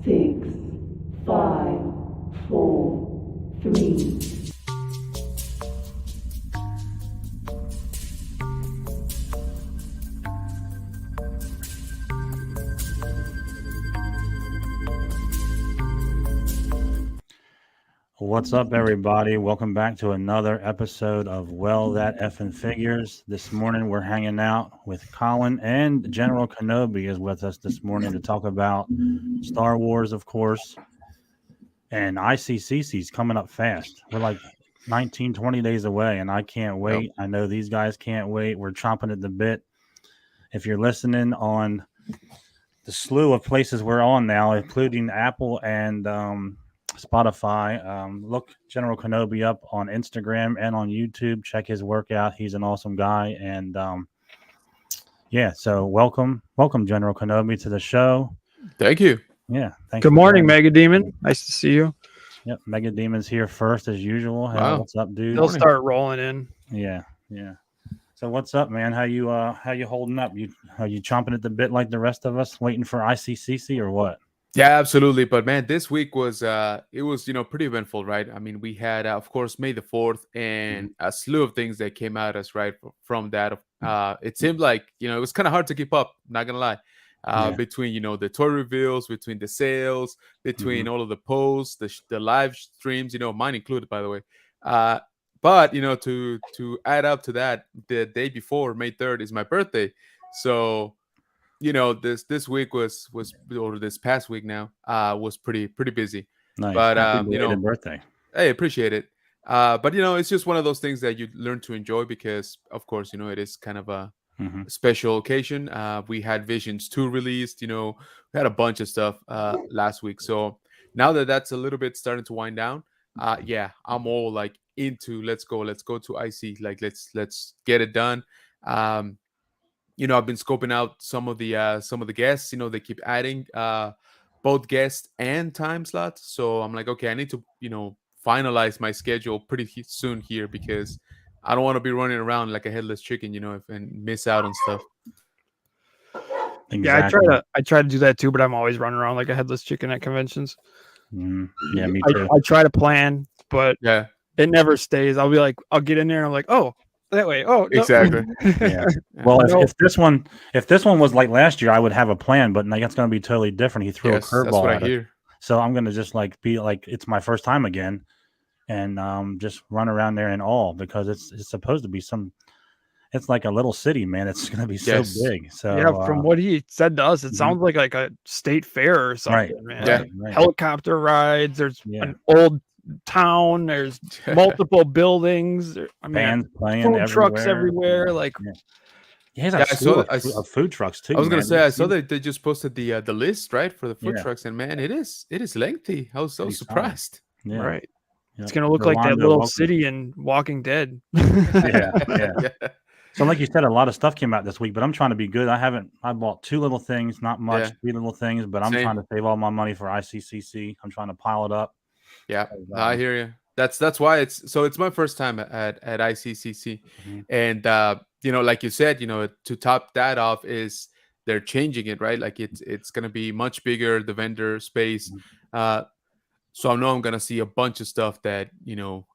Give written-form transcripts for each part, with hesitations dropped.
6, 5, 4, 3. What's up, everybody? Welcome back to another episode of Well, That Effing Figures. This morning, we're hanging out with Colin, and General Kenobi is with us this morning to talk about Star Wars, of course, and ICCC's coming up fast. We're like 19, 20 days away, and I can't wait. I know these guys can't wait. We're chomping at the bit. If you're listening on the slew of places we're on now, including Apple and Spotify, look General Kenobi up on Instagram and on YouTube. Check his work out. He's an awesome guy. And so welcome General Kenobi to the show. Thank you. Yeah, thanks. Good morning, Mega Demon. Nice to see you. Yep, Mega Demon's here first as usual. Hey, wow. What's up, dude? They'll start rolling in. Yeah. So what's up, man? How you holding up? Are you chomping at the bit like the rest of us, waiting for ICCC or what? Yeah, absolutely. But man, this week was pretty eventful, right? I mean, we had of course May the 4th and a slew of things that came at us right from that. It seemed like it was kind of hard to keep up, not gonna lie. Between the toy reveals, between the sales, between all of the posts, the live streams, mine included, by the way. But to add up to that, the day before May 3rd is my birthday, so this week was or this past week now was pretty busy. Nice. But Happy birthday. Hey, appreciate it. But it's just one of those things that you learn to enjoy because, of course, it is kind of a special occasion. We had Visions 2 released. We had a bunch of stuff last week. So now that that's a little bit starting to wind down, I'm all like into let's go to IC. Like let's get it done. I've been scoping out some of the guests. They keep adding both guests and time slots. So I'm like, okay, I need to finalize my schedule pretty soon here because I don't want to be running around like a headless chicken, and miss out on stuff. Exactly. Yeah, I try to do that too, but I'm always running around like a headless chicken at conventions. Yeah, me too. I try to plan, but yeah, it never stays. I'll get in there and I'm like, oh, that way. Oh, no. exactly. Yeah. Well, if this one was like last year, I would have a plan, but now it's going to be totally different. He threw a curveball. That's what I hear. So I'm going to just be like it's my first time again, and just run around there in awe because it's supposed to be it's like a little city, man. It's going to be so big. So yeah, from what he said to us, it sounds like a state fair or something, man. Yeah. Like helicopter rides. There's an old town. There's multiple buildings. I mean, bands playing, food trucks everywhere. Like, I saw food trucks too. I was gonna say I saw that they just posted the list right for the food trucks, and man, it is lengthy. I was so surprised. Yeah. Right. Yeah. It's gonna look like that little city in Walking Dead. Yeah. So like you said, a lot of stuff came out this week, but I'm trying to be good. I bought 2 little things, not much, 3 little things, but I'm trying to save all my money for ICCC. I'm trying to pile it up. Yeah, I hear you. That's why it's my first time at ICCC, and like you said, to top that off is they're changing it, right? Like it's gonna be much bigger, the vendor space. So I know I'm gonna see a bunch of stuff that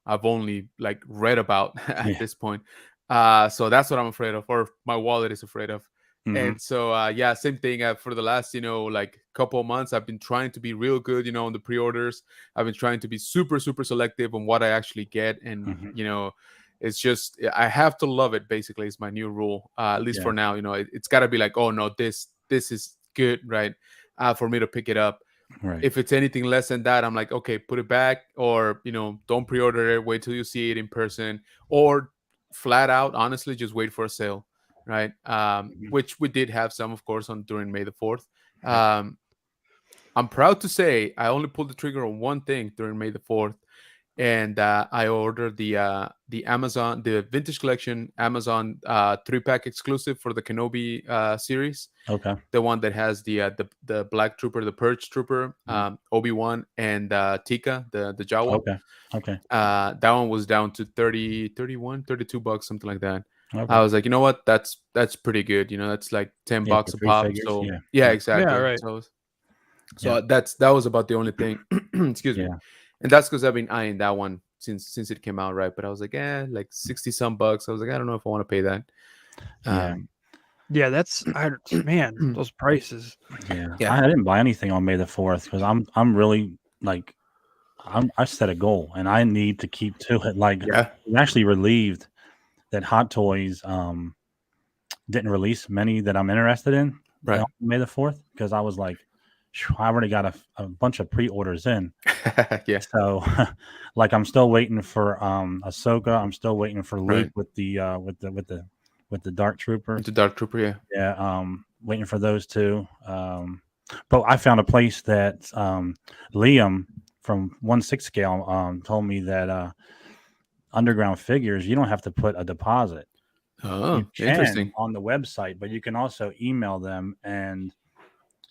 I've only like read about at this point. So that's what I'm afraid of, or my wallet is afraid of. And so same thing for the last like couple of months. I've been trying to be real good on the pre-orders. I've been trying to be super selective on what I actually get, and it's just I have to love it. Basically, is my new rule, at least for now. It's got to be like, oh no, this is good, right? For me to pick it up. Right. If it's anything less than that, I'm like, okay, put it back, or don't pre-order it. Wait till you see it in person, or flat out, honestly, just wait for a sale. Right, which we did have some, of course, during May the 4th. I'm proud to say I only pulled the trigger on one thing during May the 4th, and I ordered the Amazon, the Vintage Collection Amazon 3-pack exclusive for the Kenobi series. Okay, the one that has the Black Trooper, the Purge Trooper, Obi-Wan, and Tika, the Jawa. Okay. That one was down to $32, something like that. Okay. I was like, you know what? That's pretty good. That's like $10 a pop. figures, So yeah, exactly. Yeah, right. So So that was about the only thing. Excuse me. Yeah. And that's because I've been eyeing that one since it came out, right? But I was like, like 60 some bucks. I was like, I don't know if I want to pay that. Yeah. Yeah, that's man, those prices. Yeah. Yeah. I didn't buy anything on May the 4th because I'm really like I set a goal and I need to keep to it. Like I'm actually relieved that Hot Toys didn't release many that I'm interested in Right. on May the 4th because I was like, I already got a bunch of pre-orders in. Yeah. So like I'm still waiting for Ahsoka. I'm still waiting for Luke with the Dark Trooper. The Dark Trooper, yeah. Yeah, waiting for those two. But I found a place that Liam from 1/6 scale told me that Underground Figures, you don't have to put a deposit. Oh, You can interesting. on the website, but you can also email them and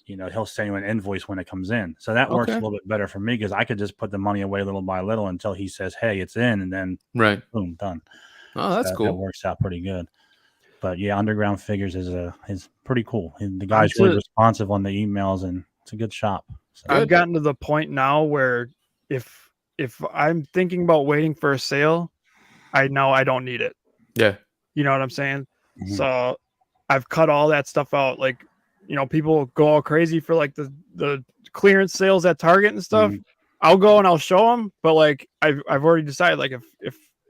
he'll send you an invoice when it comes in. So that works a little bit better for me because I could just put the money away little by little until he says, hey, it's in, and then boom, done. Oh, that's cool. That works out pretty good. But yeah, Underground Figures is pretty cool. And the guy's really responsive on the emails, and it's a good shop. So. I've gotten to the point now where if I'm thinking about waiting for a sale, I know I don't need it. Yeah. You know what I'm saying? Mm-hmm. So I've cut all that stuff out. Like, people go all crazy for like the clearance sales at Target and stuff. Mm-hmm. I'll go and I'll show them, but like I've already decided, like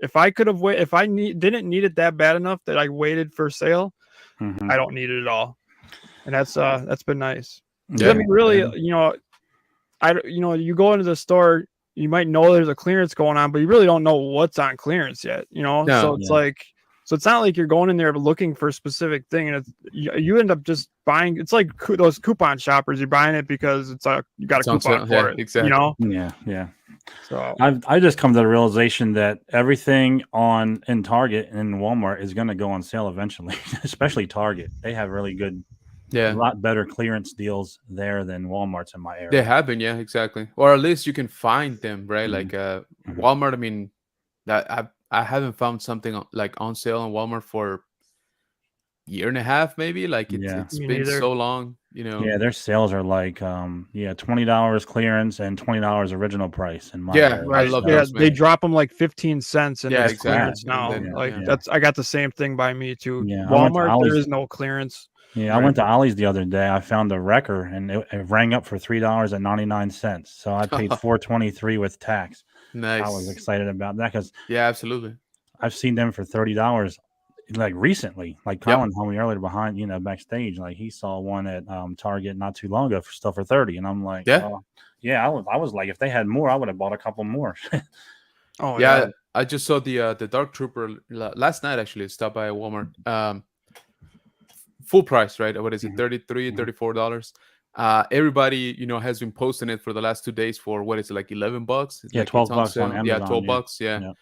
if I could have waited, if I didn't need it that bad enough that I waited for sale, I don't need it at all, and that's been nice. Yeah. I mean, really, you go into the store, you might know there's a clearance going on, but you really don't know what's on clearance yet. So it's like. So it's not like you're going in there looking for a specific thing, and you end up just buying. It's like those coupon shoppers. You're buying it because you got a coupon for it. Exactly. Yeah. So I just come to the realization that everything in Target and Walmart is going to go on sale eventually, especially Target. They have really good, a lot better clearance deals there than Walmart's in my area. They have been, yeah, exactly. Or at least you can find them, right? Like Walmart. I mean, that I haven't found something like on sale on Walmart for a year and a half, maybe. Like it's been so long, Yeah, their sales are like $20 clearance and $20 original price. In my I love those. They drop them like 15 cents and it's clearance now. I got the same thing by me too. Yeah, Walmart, there is no clearance. Yeah, I went to Ollie's the other day. I found a wrecker and it rang up for $3.99. So I paid $4.23 with tax. Nice. I was excited about that because absolutely. I've seen them for $30 like recently. Like Colin told me earlier behind, backstage, like he saw one at Target not too long ago for $30, and I'm like, I was like, if they had more, I would have bought a couple more. I just saw the Dark Trooper last night. Actually, stopped by Walmart. Full price, right? What is it? $33, $34. Everybody has been posting it for the last 2 days for what is it, like $11? Yeah, like $12 on Amazon. Yeah, $12. Yeah.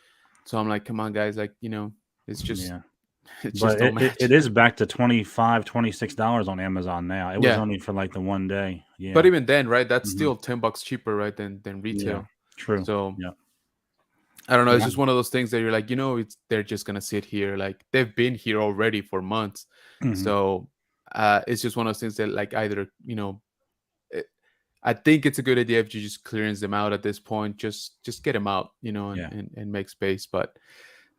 So I'm like, come on, guys, like it's just it's but just it is back to $25, $26 on Amazon now. It was only for like the one day. Yeah, but even then, right? That's still $10 cheaper, right? Than retail. Yeah, true. So I don't know. It's just one of those things that you're like, they're just gonna sit here. Like they've been here already for months. So it's just one of those things that like either I think it's a good idea if you just clearance them out at this point. Just get them out, and make space. But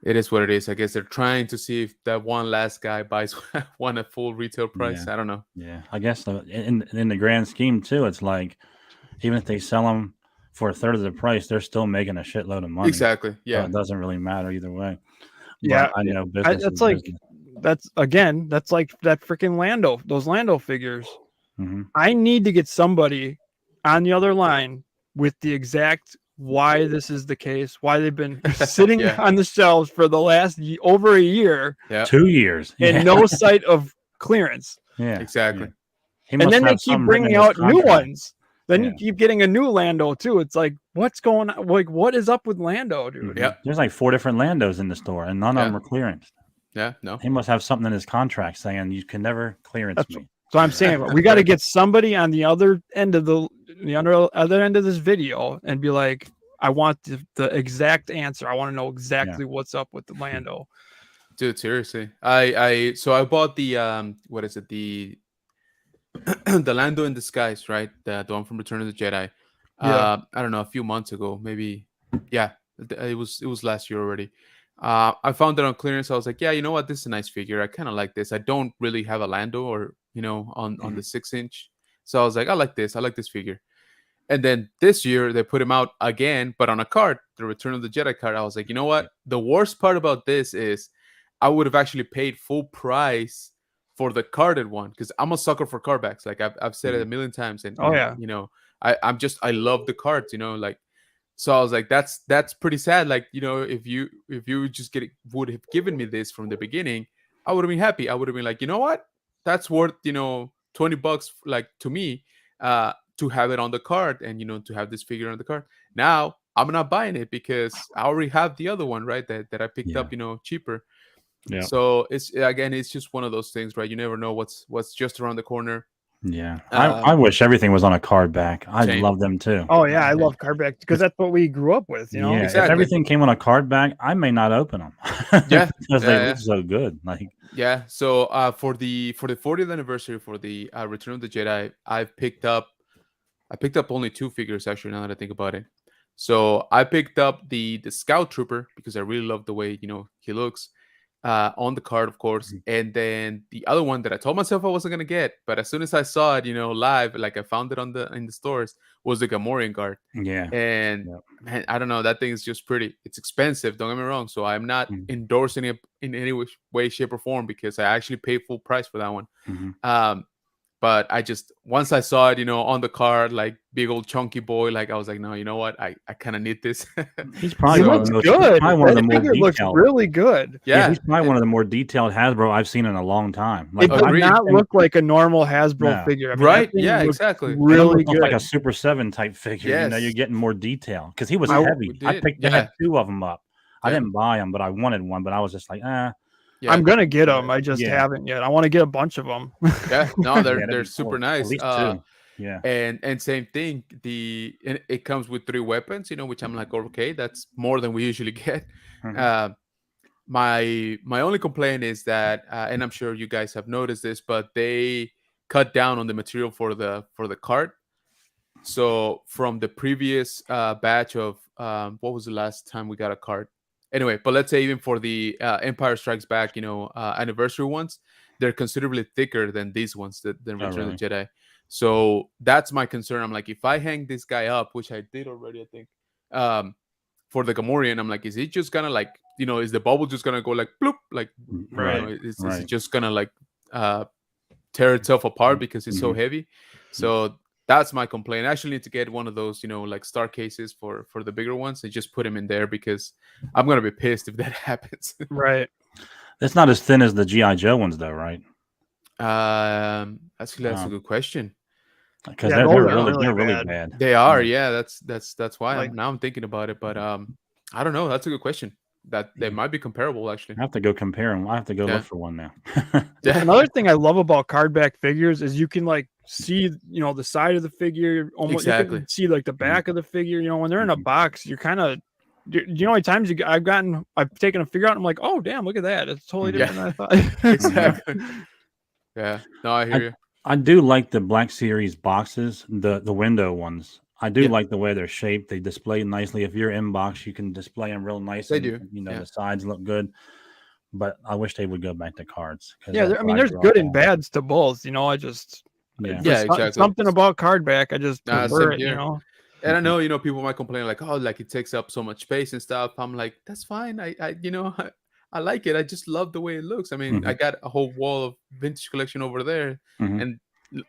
it is what it is. I guess they're trying to see if that one last guy buys one at full retail price. Yeah. I don't know. Yeah, I guess in the grand scheme too, it's like even if they sell them for a third of the price, they're still making a shitload of money. Exactly. Yeah, so it doesn't really matter either way. Yeah, but I know that's like that's like that freaking those Lando figures. I need to get somebody on the other line with the exact why this is the case, why they've been sitting on the shelves for the last over a year, 2 years, and no sight of clearance. Yeah, exactly. And then they keep bringing out new ones. Then you keep getting a new Lando too. It's like, what's going on? Like, what is up with Lando, dude? Yeah, there's like 4 different Landos in the store, and none of them are clearance. Yeah, no. He must have something in his contract saying you can never clearance me. So I'm saying we got to get somebody on the other end of other end of this video and be like, I want the exact answer. I want to know exactly what's up with the Lando. Dude, seriously. I bought the what is it, the the Lando in disguise, right? The one from Return of the Jedi. Yeah. I don't know, a few months ago, maybe. Yeah, it was last year already. I found it on clearance. I was like, yeah, you know what? This is a nice figure. I kind of like this. I don't really have a Lando or on the 6 inch, so I was like, I like this. I like this figure. And then this year they put him out again, but on a card, the Return of the Jedi card. I was like, you know what? The worst part about this is I would have actually paid full price for the carded one because I'm a sucker for card backs. Like I've said it a million times, and, Oh and yeah. I love the cards. Like so I was like, that's pretty sad. Like if you just would have given me this from the beginning, I would have been happy. I would have been like, you know what? That's worth $20 like to me. To have it on the card and to have this figure on the card. Now I'm not buying it because I already have the other one, right? That I picked Yeah. up, cheaper. Yeah. So it's just one of those things, right? You never know what's just around the corner. Yeah. I wish everything was on a card back. I Same. love them too. Oh yeah, I love card back because that's what we grew up with. Yeah. Exactly. If everything came on a card back, I may not open them. Yeah. Because they Yeah, look so good. Like, Yeah. So for the 40th anniversary for the Return of the Jedi, I picked up only two figures actually. Now that I think about it, so I picked up the Scout Trooper because I really love the way he looks on the card, of course, and then the other one that I told myself I wasn't gonna get, but as soon as I saw it, live, like I found it in the stores, was the Gamorrean guard, yeah. and Yep. man, I don't know, that thing is just pretty. It's expensive, don't get me wrong. So I'm not Mhm. endorsing it in any way, shape, or form because I actually paid full price for that one. Mhm. But I just once I saw it, on the card, like big old chunky boy, like I was like, no, you know what? I kind of need this. He's probably He one of looks the most. good. He's probably one of the That more figure looks detailed. really good. Yeah, Yeah, he's probably one of the more detailed Hasbro I've seen in a long time. It does Agreed. not look like a normal Hasbro No. figure. I mean, Right, that thing yeah, looks exactly. It really almost looks good. like a Super 7 type figure. You're Yes. getting more detail because he was I- heavy. we I did, picked. I yeah. had two of them up. I Yeah. didn't buy them, but I wanted one. But I was just like, Yeah, I'm gonna get them. right. I just Yeah. haven't yet. I want to get a bunch of them. Yeah, no, yeah, they're that'd be super cool. nice. At least two. Yeah. And same thing. It comes with 3 weapons, which I'm like, okay, that's more than we usually get. Mhm. My only complaint is that, and I'm sure you guys have noticed this, but they cut down on the material for the cart. So from the previous batch of what was the last time we got a cart? Anyway, but let's say even for the Empire Strikes Back, anniversary ones, they're considerably thicker than these ones than Oh, Return of really? the Jedi. So that's my concern. I'm like, if I hang this guy up, which I did already, I think, for the Gamorrean, I'm like, is it just gonna like, is the bubble just gonna go like bloop, like, Right. is Right. it just gonna like tear itself apart because it's so Mhm. heavy? So that's my complaint. I actually need to get one of those, like star cases for the bigger ones and just put them in there because I'm gonna be pissed if that happens. Right. It's not as thin as the GI Joe ones, though, right? Actually, that's a good question. Because Yeah, they're those are really really really bad. bad. They are, yeah. That's why Like- I'm thinking about it, but I don't know. That's a good question. That they might be comparable, actually. I have to go compare them. I have to go Yeah. look for one now. Yeah. Another thing I love about card back figures is you can like see, the side of the figure. Almost you Exactly. can see like the back of the figure. When they're in a Mhm. box, you're kind of. Do you know how many times I've taken a figure out and I'm like, oh damn, look at that. It's totally Yeah. different than I thought. Exactly. Yeah. No, I hear you. I do like the Black Series boxes, the window ones. I do Yeah. like the way they're shaped. They display nicely. If you're in box, you can display them real nice. They and, do, The sides look good. But I wish they would go back to cards. 'Cause Yeah, that's I mean, what there's grew good up and on. bads to both. I just Yeah. Yeah, exactly. something about card back. I just Nah, prefer same it. here. And I know, people might complain like, oh, like it takes up so much space and stuff. I'm like, that's fine. I like it. I just love the way it looks. I mean, I got a whole wall of vintage collection over there. Mhm. And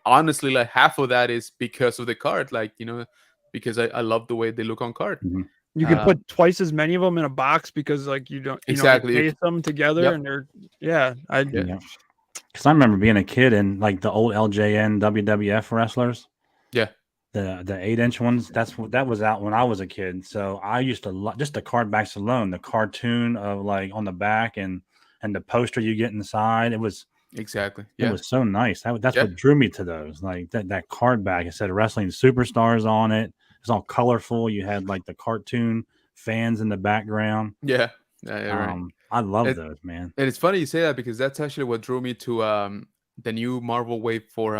honestly, like half of that is because of the card. Like, because I love the way they look on card. Mhm. You can put twice as many of them in a box because like you don't Exactly. you paste them together Yep. and they're Yeah. Because I remember being a kid and like the old LJN WWF wrestlers. Yeah. The 8-inch ones. That was out when I was a kid. So I used to just the card backs alone, the cartoon of like on the back and the poster you get inside. It was Exactly. It Yeah. was so nice. That's Yeah. what drew me to those. Like that card back. It said wrestling superstars on it. It's all colorful. You had like the cartoon fans in the background. Yeah. Yeah, right. I love It- those, man. And it's funny you say that because that's actually what drew me to the new Marvel wave for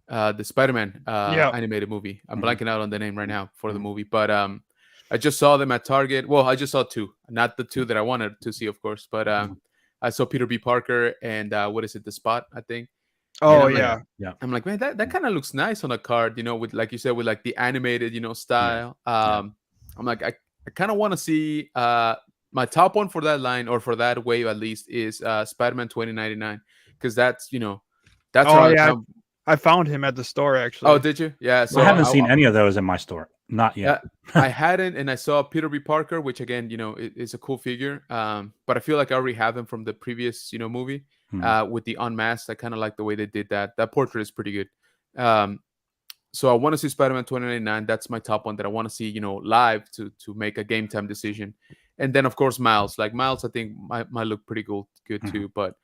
the Spider-Man Yeah. animated movie. I'm Mhm. blanking out on the name right now for the Mhm. movie, but I just saw them at Target. Well, I just saw two, not the two that I wanted to see, of course, but I saw Peter B. Parker and what is it, The Spot, I think. And Oh I'm like, yeah. Yeah. I'm like, man, that kind of looks nice on a card, with like you said, with like the animated, style. Yeah. I'm like, I kind of want to see my top one for that line or for that wave at least is Spider-Man 2099 because that's Oh around the yeah. time. I found him at the store actually. Oh, did you? Yeah. I So haven't seen any of those in my store. Not yet. I hadn't, and I saw Peter B. Parker, which again, is a cool figure. But I feel like I already have him from the previous, movie. Mhm. With the unmasked, I kind of like the way they did that. That portrait is pretty good. So I want to see Spider-Man 2099. That's my top one that I want to see, live to make a game time decision. And then of course Miles. Like Miles, I think might look pretty good too. But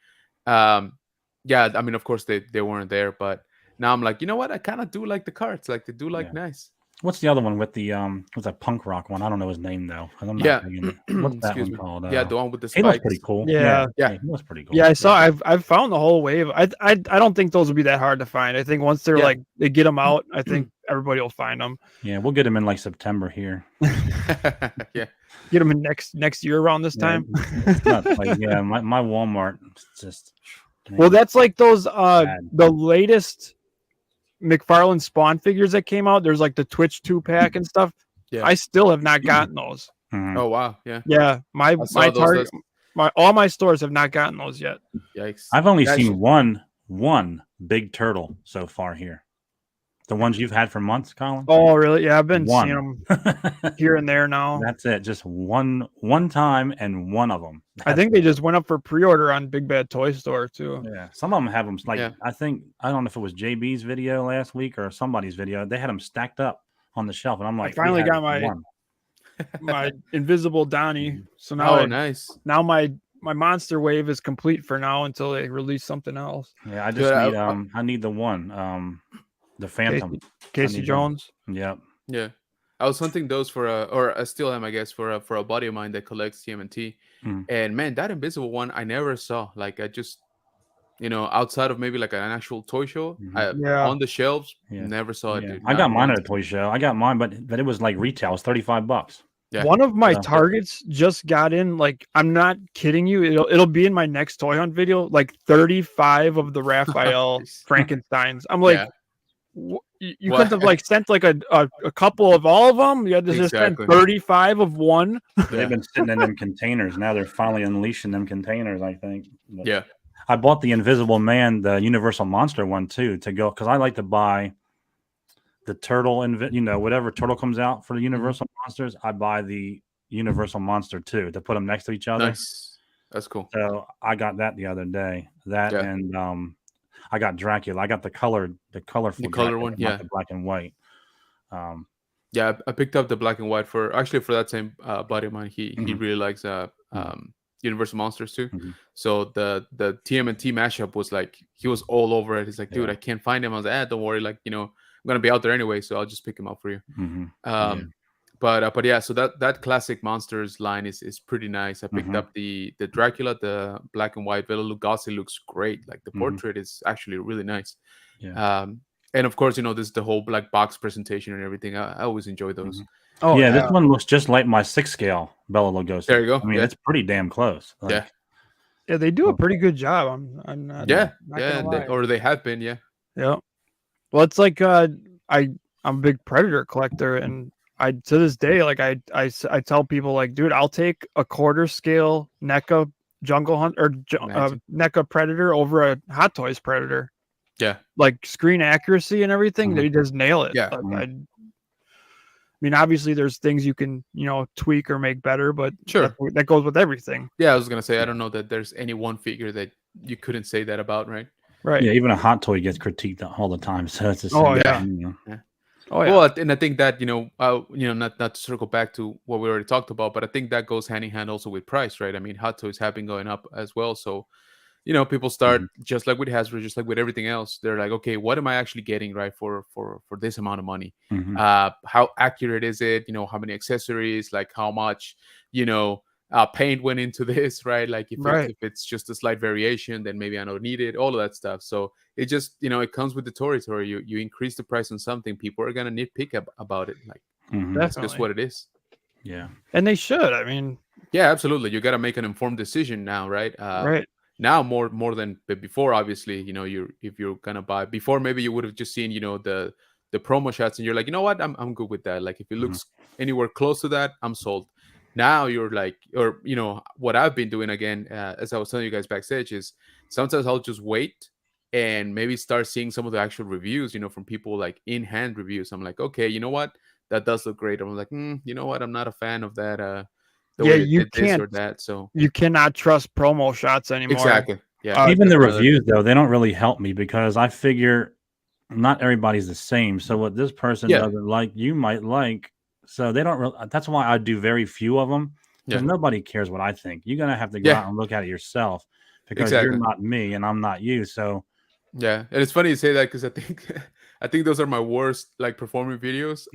yeah, I mean, of course they weren't there, but now I'm like, you know what? I kind of do like the cards. Like they do like Yeah. nice. What's the other one with the what's that punk rock one? I don't know his name though. 'Cause I'm not Yeah. big into- What's that Excuse one me. called? Yeah, the one with the He looks spikes. pretty cool. Yeah. Yeah. He looks pretty cool. Yeah, I saw. I've found the whole wave. I don't think those would be that hard to find. I think once they're Yeah. like they get them out, I think everybody will find them. Yeah, we'll get him in like September here. Yeah. Get them in next year around this Yeah, time. it's nuts. Like, yeah, my Walmart is just. Well, that's like those Bad. the latest McFarlane Spawn figures that came out. There's like the Twitch 2-pack and stuff. Yeah. I still have not gotten those. Mhm. Oh wow. Yeah. Yeah, my I saw my those target, lists. all my stores have not gotten those yet. Yikes. I've only Yeah, seen one big turtle so far here. The ones you've had for months, Colin. Oh, really? Yeah, I've been One. seeing them here and there now. That's it. Just one time and one of them. I think they just went up for pre-order on Big Bad Toy Store too. Yeah, some of them have them like Yeah. I don't know if it was JB's video last week or somebody's video. They had them stacked up on the shelf, and I'm like, finally we had got my- one. My Invisible Donnie. So now, Oh, nice. now my monster wave is complete for now until they release something else. Yeah, I just Dude, need I need the one the Phantom. Casey need Jones. Yep. Yeah. I was hunting those or I still am, I guess, for a buddy of mine that collects TMNT. Mm. And man, that invisible one I never saw. Like I just, outside of maybe like an actual toy show, Yeah. on the shelves, Yeah. never saw it. Yeah. Dude. I got Not mine once. at a toy show. I got mine, but it was like retail. It was $35. Yeah. One of my Yeah. targets just got in. Like, I'm not kidding you. It'll be in my next toy hunt video. Like 35 of the Raphael Jeez. Frankensteins. I'm like, Yeah. you What? couldn't have like sent like a couple of all of them. You had to just send Exactly. 35 of one. They've been sitting in them containers. Now they're finally unleashing them containers, I think. But Yeah. I bought the Invisible Man, the Universal Monster one too, to go because I like to buy the turtle and whatever turtle comes out for the Universal Monsters. I buy the Universal Monster too to put them next to each other. Nice. That's cool. So I got that the other day. That Yeah. and I got Dracula. I got the colorful color Dracula, one, not yeah. the black and white. Yeah, I picked up the black and white for that same buddy of mine. He Mhm. really likes Universal Monsters too. Mhm. So the TMNT mashup was like he was all over it. He's like, dude, Yeah. I can't find him. I was like, don't worry, like I'm gonna be out there anyway, so I'll just pick him up for you. Mhm. But yeah, so that classic monsters line is pretty nice. I picked Mhm. up the Dracula, the black and white. Bela Lugosi looks great. Like the Mhm. portrait is actually really nice. Yeah. And of course, this is the whole like box presentation and everything. I always enjoy those. Mhm. Oh yeah, this one looks just like my 6 scale Bela Lugosi. There you go. I mean, Yeah. it's pretty damn close. Like, Yeah. Yeah, they do a pretty good job. I'm not. Yeah, not yeah, gonna lie. or they have been, yeah. Yeah. Well, it's like I'm a big Predator collector, and I to this day, like I tell people like, dude, I'll take a quarter scale NECA Jungle Hunt or Imagine. NECA Predator over a Hot Toys Predator. Yeah. Like screen accuracy and everything, Mhm. they just nail it. Yeah. Like, I mean, obviously, there's things you can tweak or make better, but Sure. that goes with everything, Yeah, I was gonna say I don't know that there's any one figure that you couldn't say that about, right? right? Yeah, even a hot toy gets critiqued all the time. So it's the same Oh, yeah. thing, Oh yeah. Well, and I think that not to circle back to what we already talked about, but I think that goes hand in hand also with price, right? I mean, hot toys have been going up as well, so people start just like with Hasbro, just like with everything else. They're like, okay, what am I actually getting right for this amount of money? Mhm. How accurate is it? How many accessories? Like how much? paint went into this, right? Like Right. if it's just a slight variation, then maybe I don't need it. All of that stuff. So it just it comes with the territory. You increase the price on something, people are gonna nitpick about it. Like that's just Definitely. what it is. Yeah. And they should. I mean, Yeah, absolutely. You got to make an informed decision now, right? right. Now more than before. Obviously, if you're gonna buy before, maybe you would have just seen the promo shots, and you're like, you know what, I'm good with that. Like if it looks anywhere close to that, I'm sold. Now you're like, or what I've been doing again, as I was telling you guys backstage, is sometimes I'll just wait and maybe start seeing some of the actual reviews, from people like in hand reviews. I'm like, okay, you know what, that does look great. I'm like, you know what, I'm not a fan of that. The Yeah, way they you did this or can't. that. So You cannot trust promo shots anymore. exactly. Yeah. Even the I'd rather- reviews, though, they don't really help me because I figure not everybody's the same. So what this person Yeah. doesn't like, you might like. So they don't really. That's why I do very few of them because Yeah. nobody cares what I think. You're gonna have to go Yeah. out and look at it yourself because Exactly. you're not me and I'm not you. So Yeah, and it's funny you say that because I think I think those are my worst like performing videos.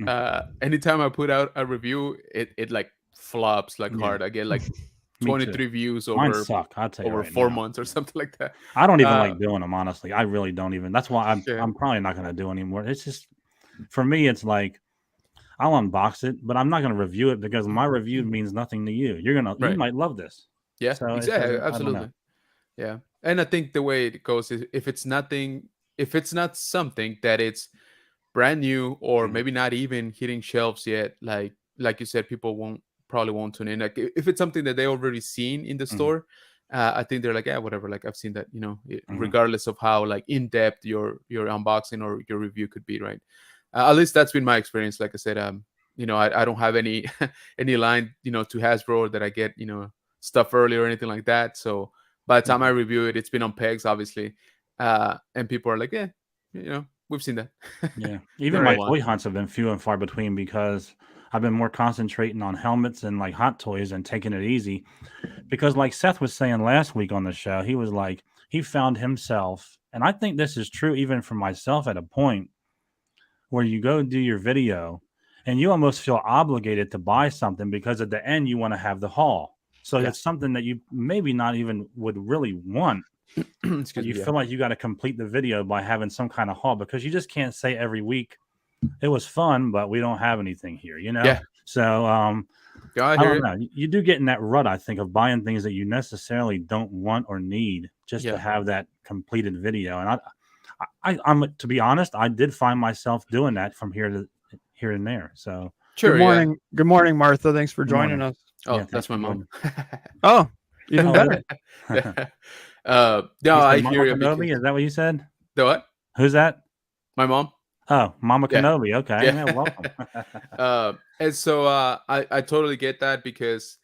Anytime I put out a review, it like flops like Yeah. hard. I get like Me too. 23 views Mine over suck. I'll tell you over right 4 now. months or something like that. I don't even like doing them, honestly. I really don't even. That's why Yeah. I'm probably not gonna do anymore. It's just for me, it's like I'll unbox it, but I'm not gonna review it because my review means nothing to you. You Right. might love this. Yeah, So it exactly, doesn't- I don't know. absolutely. Yeah, and I think the way it goes is if it's not something that it's brand new or Mhm. maybe not even hitting shelves yet, like you said, people probably won't tune in. Like if it's something that they already seen in the Mhm. store, I think they're like, yeah, whatever. Like I've seen that, Mhm. regardless of how like in depth your unboxing or your review could be, right? At least that's been my experience. Like I said, I don't have any any line, to Hasbro that I get, stuff early or anything like that. So by the time I review it, it's been on pegs, obviously, and people are like, yeah, we've seen that. Yeah. Even Right. my toy hunts have been few and far between because I've been more concentrating on helmets and like hot toys and taking it easy. Because like Seth was saying last week on the show, he was like, he found himself, and I think this is true even for myself at a point where you go do your video and you almost feel obligated to buy something because at the end you want to have the haul. So Yeah. it's something that you maybe not even would really want. But Excuse you me. feel like you got to complete the video by having some kind of haul because you just can't say every week it was fun, but we don't have anything here, Yeah. So Yeah, I I hear don't it. know. You do get in that rut, I think, of buying things that you necessarily don't want or need just to Yeah. have that completed video. And I'm to be honest, I did find myself doing that from here and there. So Sure. Good morning. Good morning, Martha. Thanks for Good joining morning. us. Yeah. Oh, yeah, that's my mom. Oh, even Oh, better. No, You I said hear Mama you. Kenobi? Is that what you said? The what? Who's that? My mom. Oh, Mama Yeah. Kenobi. Okay, Yeah. man, welcome. And so I totally get that because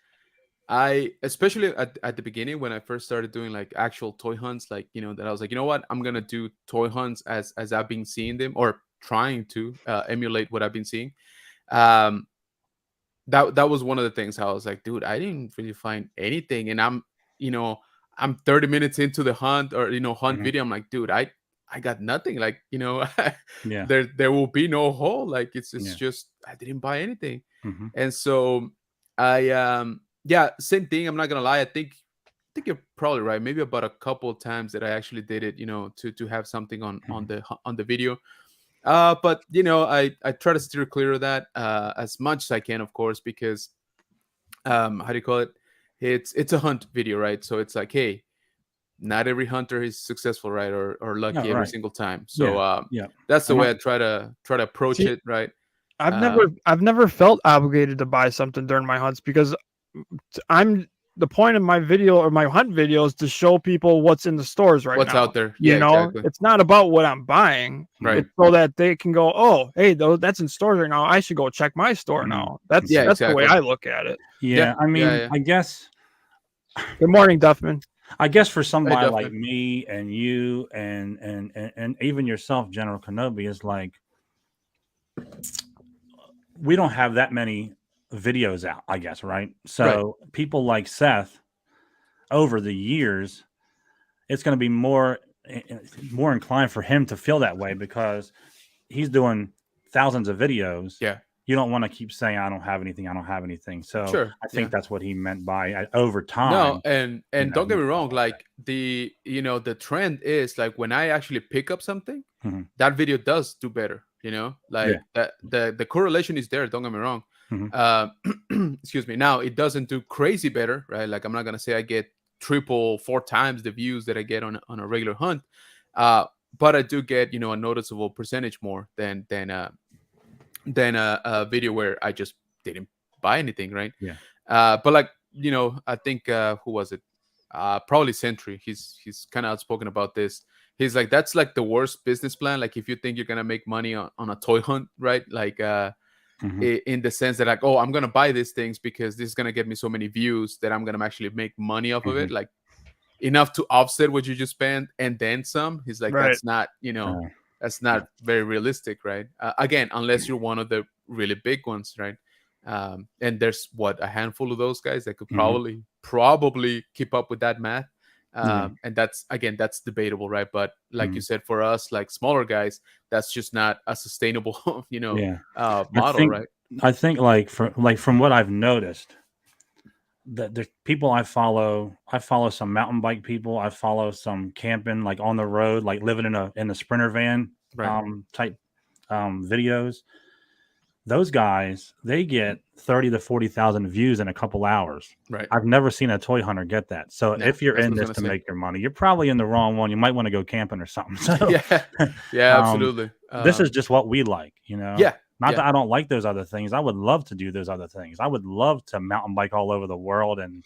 especially at the beginning when I first started doing like actual toy hunts, like that I was like, you know what, I'm gonna do toy hunts as I've been seeing them or trying to emulate what I've been seeing. That was one of the things I was like, dude, I didn't really find anything, and I'm 30 minutes into the hunt or hunt Mhm. video. I'm like, dude, I got nothing. Like Yeah. there will be no hole. Like it's Yeah. just I didn't buy anything, Mhm. and so I yeah, same thing. I'm not gonna lie. I think you're probably right. Maybe about a couple of times that I actually did it, to have something on the video. But I try to steer clear of that as much as I can, of course, because how do you call it? It's a hunt video, right? So it's like, hey, not every hunter is successful, right, or lucky Yeah, every right. single time. So Yeah. that's the And way I try to approach See, it, right? I've never felt obligated to buy something during my hunts because I'm the point of my video or my hunt video is to show people what's in the stores right What's now. out there? Yeah, You know, exactly. it's not about what I'm buying. Right. It's so that they can go, oh, hey, that's in stores right now. I should go check my store Mhm. now. That's Yeah, that's the way exactly. I look at it. Yeah, I mean, yeah. I guess Good morning, Duffman. for somebody like Duffman. me and you and even yourself, General Kenobi, is like we don't have that many videos out, I guess, right? So people like Seth, over the years, it's going to be more inclined for him to feel that way because he's doing thousands of videos. Yeah. you don't want to keep saying I don't have anything. So Sure. I think Yeah. that's what he meant by over time. No, and you know, don't get me you wrong, follow like the trend is like when I actually pick up something, Mhm. that video does do better, like Yeah. that the correlation is there, don't get me wrong. Mhm. Excuse me. Now it doesn't do crazy better, right? Like I'm not gonna say I get triple, 4 times the views that I get on a regular hunt. But I do get, a noticeable percentage more than a video where I just didn't buy anything, right? Yeah. But like, I think who was it? Probably Sentry. He's kind of outspoken about this. He's like, that's like the worst business plan. Like if you think you're gonna make money on a toy hunt, right? Like Mhm. in the sense that like, oh, I'm gonna buy these things because this is gonna get me so many views that I'm gonna actually make money off of it. Mhm. Like enough to offset what you just spent and then some. He's like, Right. that's not, that's not very realistic, right? Again, unless you're one of the really big ones, right? And there's a handful of those guys that could Mhm. probably keep up with that math. Yeah. And that's debatable, right? But like you Mhm. said, for us, like smaller guys, that's just not a sustainable, Yeah. model, right? I think from what I've noticed, that the people I follow some mountain bike people. I follow some camping, like on the road, like living in a sprinter van Right. type videos. Those guys, they get 30 to 40,000 views in a couple hours. Right. I've never seen a toy hunter get that. So Yeah, if you're that's what in I was this gonna to say. make your money, you're probably in the wrong one. You might want to go camping or something. So Yeah, um, absolutely. this is just what we like, you know. Yeah, Not yeah, that I don't like those other things. I would love to do those other things. I would love to mountain bike all over the world and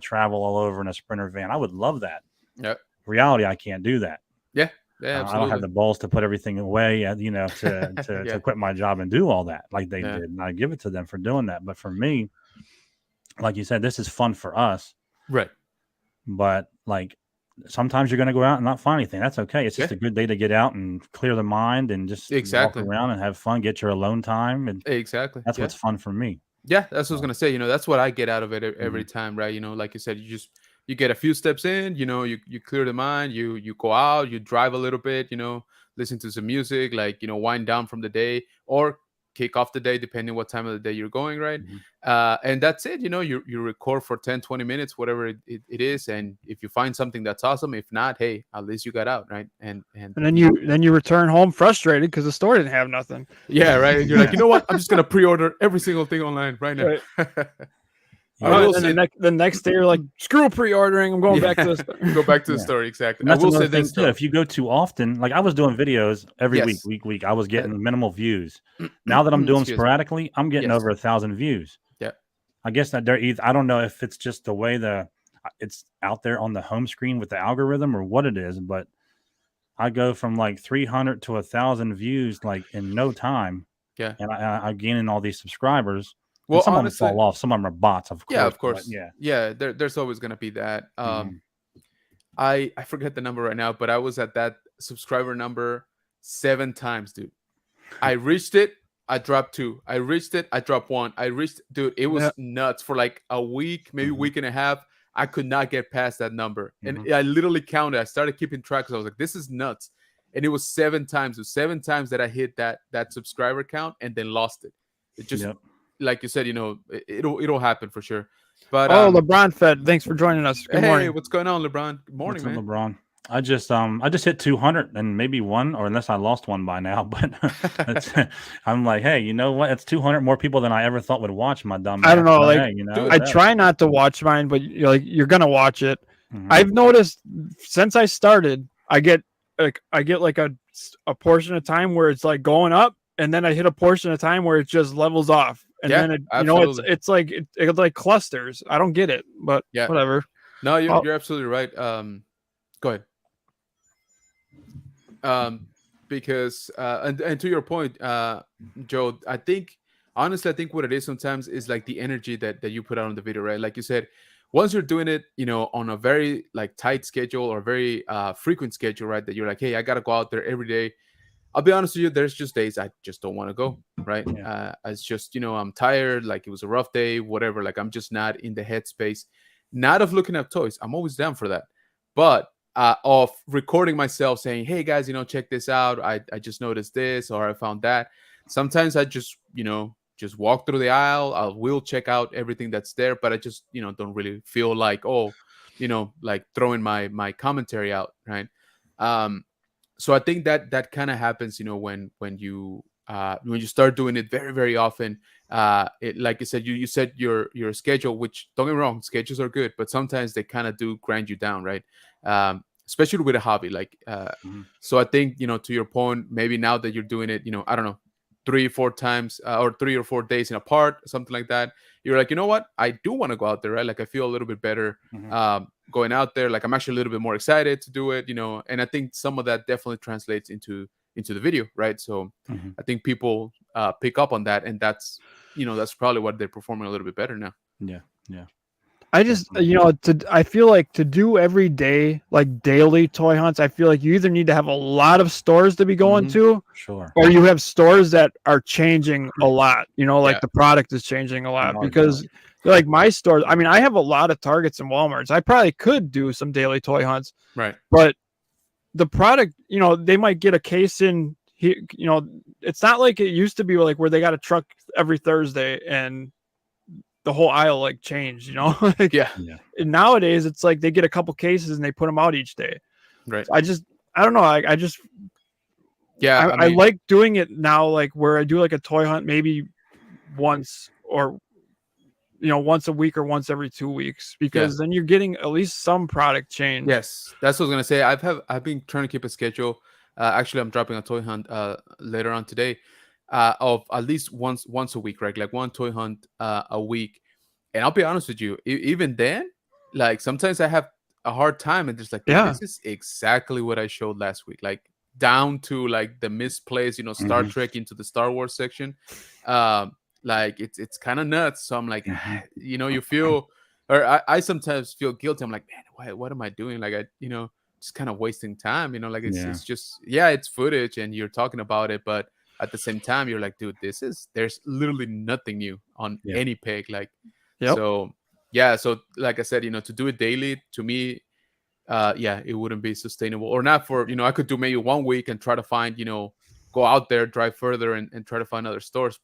travel all over in a sprinter van. I would love that. yeah, Reality, I can't do that. yeah, yeah, I don't have absolutely. the balls to put everything away, to Yeah, quit my job and do all that like they yeah, did. And I give it to them for doing that. But for me, like you said, this is fun for us. right. But like sometimes you're going to go out and not find anything. That's okay. It's just Yeah, a good day to get out and clear the mind and just walk exactly, around and have fun, get your alone time. And exactly. that's Yeah, what's fun for me. yeah. That's what I was gonna say. That's what I get out of it Mhm. every time, right? Like you said, you get a few steps in. You clear the mind. You go out. You drive a little bit. Listen to some music, like wind down from the day or kick off the day, depending what time of the day you're going, right? Mhm. And that's it. You record for 10-20 minutes, whatever it is, and if you find something that's awesome, if not, hey, at least you got out, right? And And then you return home frustrated because the store didn't have nothing. yeah, right. And you're like, you know what? I'm just gonna pre-order every single thing online right now. Right. I Yeah. will And say, the next day you're like, screw pre-ordering. I'm going back to yeah, the store. go back to the Yeah. story. Exactly. And I that's will another say thing this too. though. If you go too often, like I was doing videos every Yes. week, I was That, getting minimal views. Now that I'm doing them excuse me. sporadically, I'm getting Yes. over 1,000 views. Yeah. I guess that they're either, I don't know if it's just the way it's out there on the home screen with the algorithm or what it is, but I go from like 300 to 1,000 views like in no time, Yeah. and I'm gaining all these subscribers. And Well, some of them honestly, fall off. Some of them are bots, of yeah, course. of But course. yeah. Yeah, there's always gonna be that. Mhm. I forget the number right now, but I was at that subscriber number 7 times, dude. I reached it, I dropped 2. I reached it, I dropped 1. Dude, it was Yeah. nuts for like a week, maybe Mhm. week and a half. I could not get past that number. And Mhm. I literally counted. I started keeping track because I was like, this is nuts. And it was 7 times. It was 7 times that I hit that subscriber count and then lost it. It just, Yep. like you said, it'll happen for sure. But Oh, LeBron Fed, thanks for joining us. Good hey, morning. what's going on, LeBron? Good morning, What's up, man. LeBron? I just hit 200 and maybe one, or unless I lost one by now. But I'm like, hey, you know what? It's 200 more people than I ever thought would watch my dumb. I don't know, But like, hey, dude, I whatever. try not to watch mine, but you're gonna watch it. Mhm. I've noticed since I started, I get like a portion of time where it's like going up, and then I hit a portion of time where it just levels off, and Yeah, then it's absolutely. it's like it's like clusters. I don't get it, but Yeah. whatever. No, Oh. you're absolutely right. Go ahead. Because and to your point, Joe, honestly, I think what it is sometimes is like the energy that you put out on the video, right? Like you said, once you're doing it, on a very like tight schedule or very frequent schedule, right? That you're like, hey, I gotta go out there every day. I'll be honest with you, there's just days I just don't want to go, right? Yeah. It's just, I'm tired, like it was a rough day, whatever. Like I'm just not in the headspace, not of looking at toys. I'm always down for that. But of recording myself saying, hey guys, check this out. I just noticed this or I found that. Sometimes I just, just walk through the aisle. I will check out everything that's there, but I just don't really feel like like throwing my commentary out, right? So I think that kind of happens, when you start doing it very, very often. It, like you said, you said your schedule, which, don't get me wrong, schedules are good, but sometimes they kind of do grind you down, right? Especially with a hobby, like so I think, to your point, maybe now that you're doing it, I don't know, 3 or 4 times or 3 or 4 days in apart, something like that, you're like, you know what, I do want to go out there, right? Like I feel a little bit better going out there. Like I'm actually a little bit more excited to do it, and I think some of that definitely translates into the video, right? So I think people pick up on that, and that's probably what they're performing a little bit better now. Yeah. I just, I feel like to do every day, like daily toy hunts, I feel like you either need to have a lot of stores to be going to, Sure, or you have stores that are changing a lot, like the product is changing a lot, because like my stores, I mean, I have a lot of Targets and Walmarts. I probably could do some daily toy hunts, right? But the product, they might get a case in here, it's not like it used to be like where they got a truck every Thursday and the whole aisle like changed, like, and nowadays it's like they get a couple cases and they put them out each day, right? So I don't know, I just I like doing it now, like where I do like a toy hunt maybe once, or once a week or once every 2 weeks, because then you're getting at least some product change. Yes, that's what I was gonna say. I've been trying to keep a schedule. Actually, I'm dropping a toy hunt later on today, of at least once a week, right? Like one toy hunt a week. And I'll be honest with you, even then, like sometimes I have a hard time, and just like, this is exactly what I showed last week, like down to like the misplaced, Star Trek into the Star Wars section. Like it's kind of nuts. So I'm like, you feel, or I sometimes feel guilty. I'm like, man, what am I doing? Like just kind of wasting time. Like it's just, it's footage and you're talking about it, but at the same time, you're like, dude, there's literally nothing new on any peg. Like, so like I said, to do it daily, to me, it wouldn't be sustainable, or not for, I could do maybe 1 week and try to find, go out there, drive further and try to find other stores.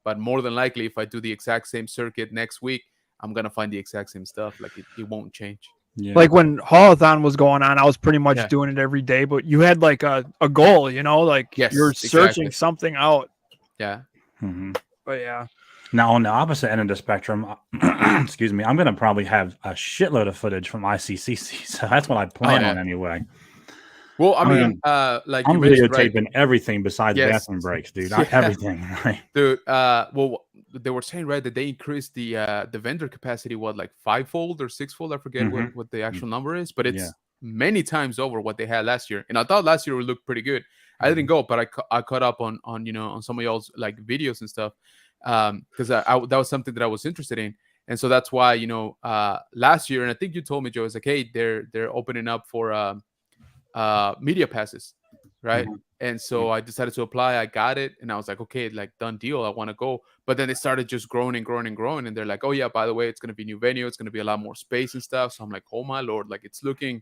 But more than likely, if I do the exact same circuit next week, I'm going to find the exact same stuff. Like it won't change. Yeah. Like when Haulathon was going on, I was pretty much doing it every day, but you had like a goal, like you're searching something out. Yeah. But yeah. Now on the opposite end of the spectrum, excuse me, I'm going to probably have a shitload of footage from ICCC. So that's what I plan on anyway. Well, I mean, like I'm videotaping everything besides bathroom breaks, dude. Everything, right? Dude, well, they were saying, right, that they increased the vendor capacity, like 5-fold or 6-fold. I forget what the actual number is, but it's many times over what they had last year. And I thought last year would look pretty good. I didn't go, but I caught up on on some of y'all's like videos and stuff, because that was something that I was interested in. And so that's why last year, and I think you told me, Joe, it's like, hey, they're opening up for media passes, right? And so I decided to apply. I got it, and I was like, okay, like done deal, I want to go. But then they started just growing and growing and growing, and they're like, oh yeah, by the way, it's going to be new venue, it's going to be a lot more space and stuff. So I'm like, oh my lord, like it's looking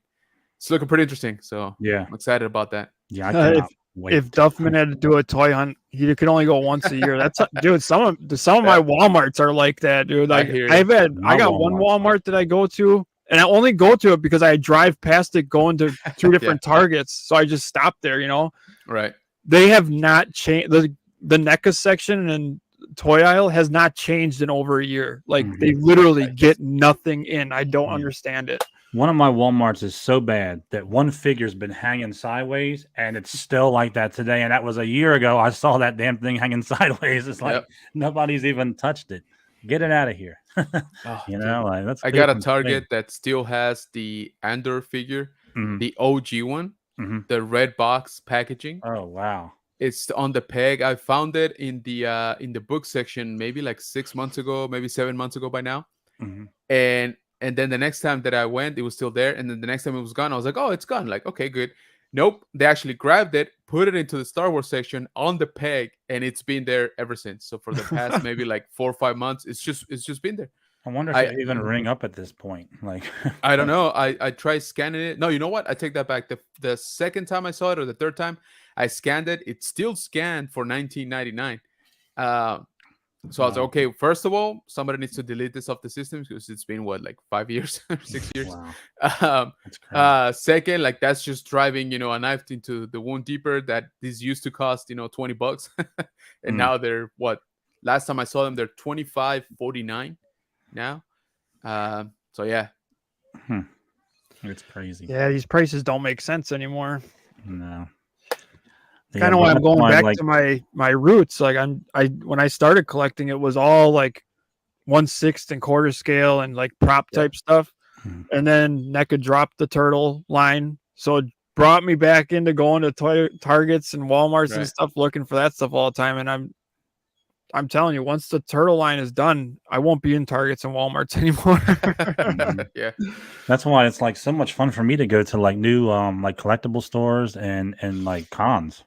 pretty interesting. So I'm excited about that. I cannot wait. If Duffman had to do a toy hunt, he could only go once a year. That's dude. Some of my Walmarts are like that, dude. Like I got one Walmart that I go to, and I only go to it because I drive past it going to 2 different Targets. So I just stop there, Right. They have not changed. The NECA section and toy aisle has not changed in over a year. Like they literally get nothing in. I don't understand it. One of my Walmarts is so bad that one figure's been hanging sideways, and it's still like that today. And that was a year ago. I saw that damn thing hanging sideways. It's like nobody's even touched it. Get it out of here. Like that's. I got a Target that still has the Andor figure, the OG one, the red box packaging. Oh wow! It's on the peg. I found it in the book section maybe like 6 months ago, maybe 7 months ago by now, and then the next time that I went, it was still there. And then the next time it was gone, I was like, oh, it's gone. Like, okay, good. Nope. They actually grabbed it, put it into the Star Wars section on the peg, and it's been there ever since. So for the past maybe like 4 or 5 months, it's just been there. I wonder if it even ring up at this point. Like I don't know. I tried scanning it. No, you know what? I take that back. The second time I saw it, or the third time I scanned it, it still scanned for $19.99. So I was like, okay, first of all, somebody needs to delete this off the system because it's been what, like 5 years or 6 years. Wow, Um, that's crazy. second, like that's just driving, a knife into the wound deeper that these used to cost, $20, and now they're what? Last time I saw them, they're $25.49 now. So yeah, It's crazy. Yeah, these prices don't make sense anymore. No. Kind of why I'm going back to my roots. Like when I started collecting, it was all like 1/6 and quarter scale and like prop type stuff. And then NECA dropped the turtle line, so it brought me back into going to Targets and Walmarts and stuff, looking for that stuff all the time. And I'm telling you, once the turtle line is done, I won't be in Targets and Walmarts anymore. Yeah, that's why it's like so much fun for me to go to like new like collectible stores and like cons,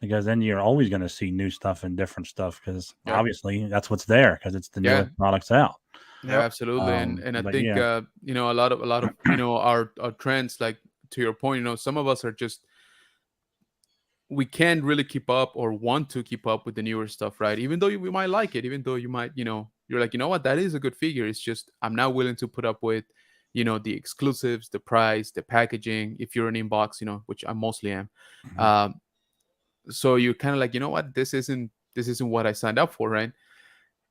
because then you're always going to see new stuff and different stuff, because obviously that's what's there, because it's the newest products out. Yeah, absolutely. And I think a lot of our trends, like to your point, some of us are just, we can't really keep up or want to keep up with the newer stuff, right? Even though we might like it, even though you might, you're like, what, that is a good figure. It's just I'm not willing to put up with, the exclusives, the price, the packaging. If you're an inbox, which I mostly am, so you're kind of like, what, this isn't what I signed up for, right?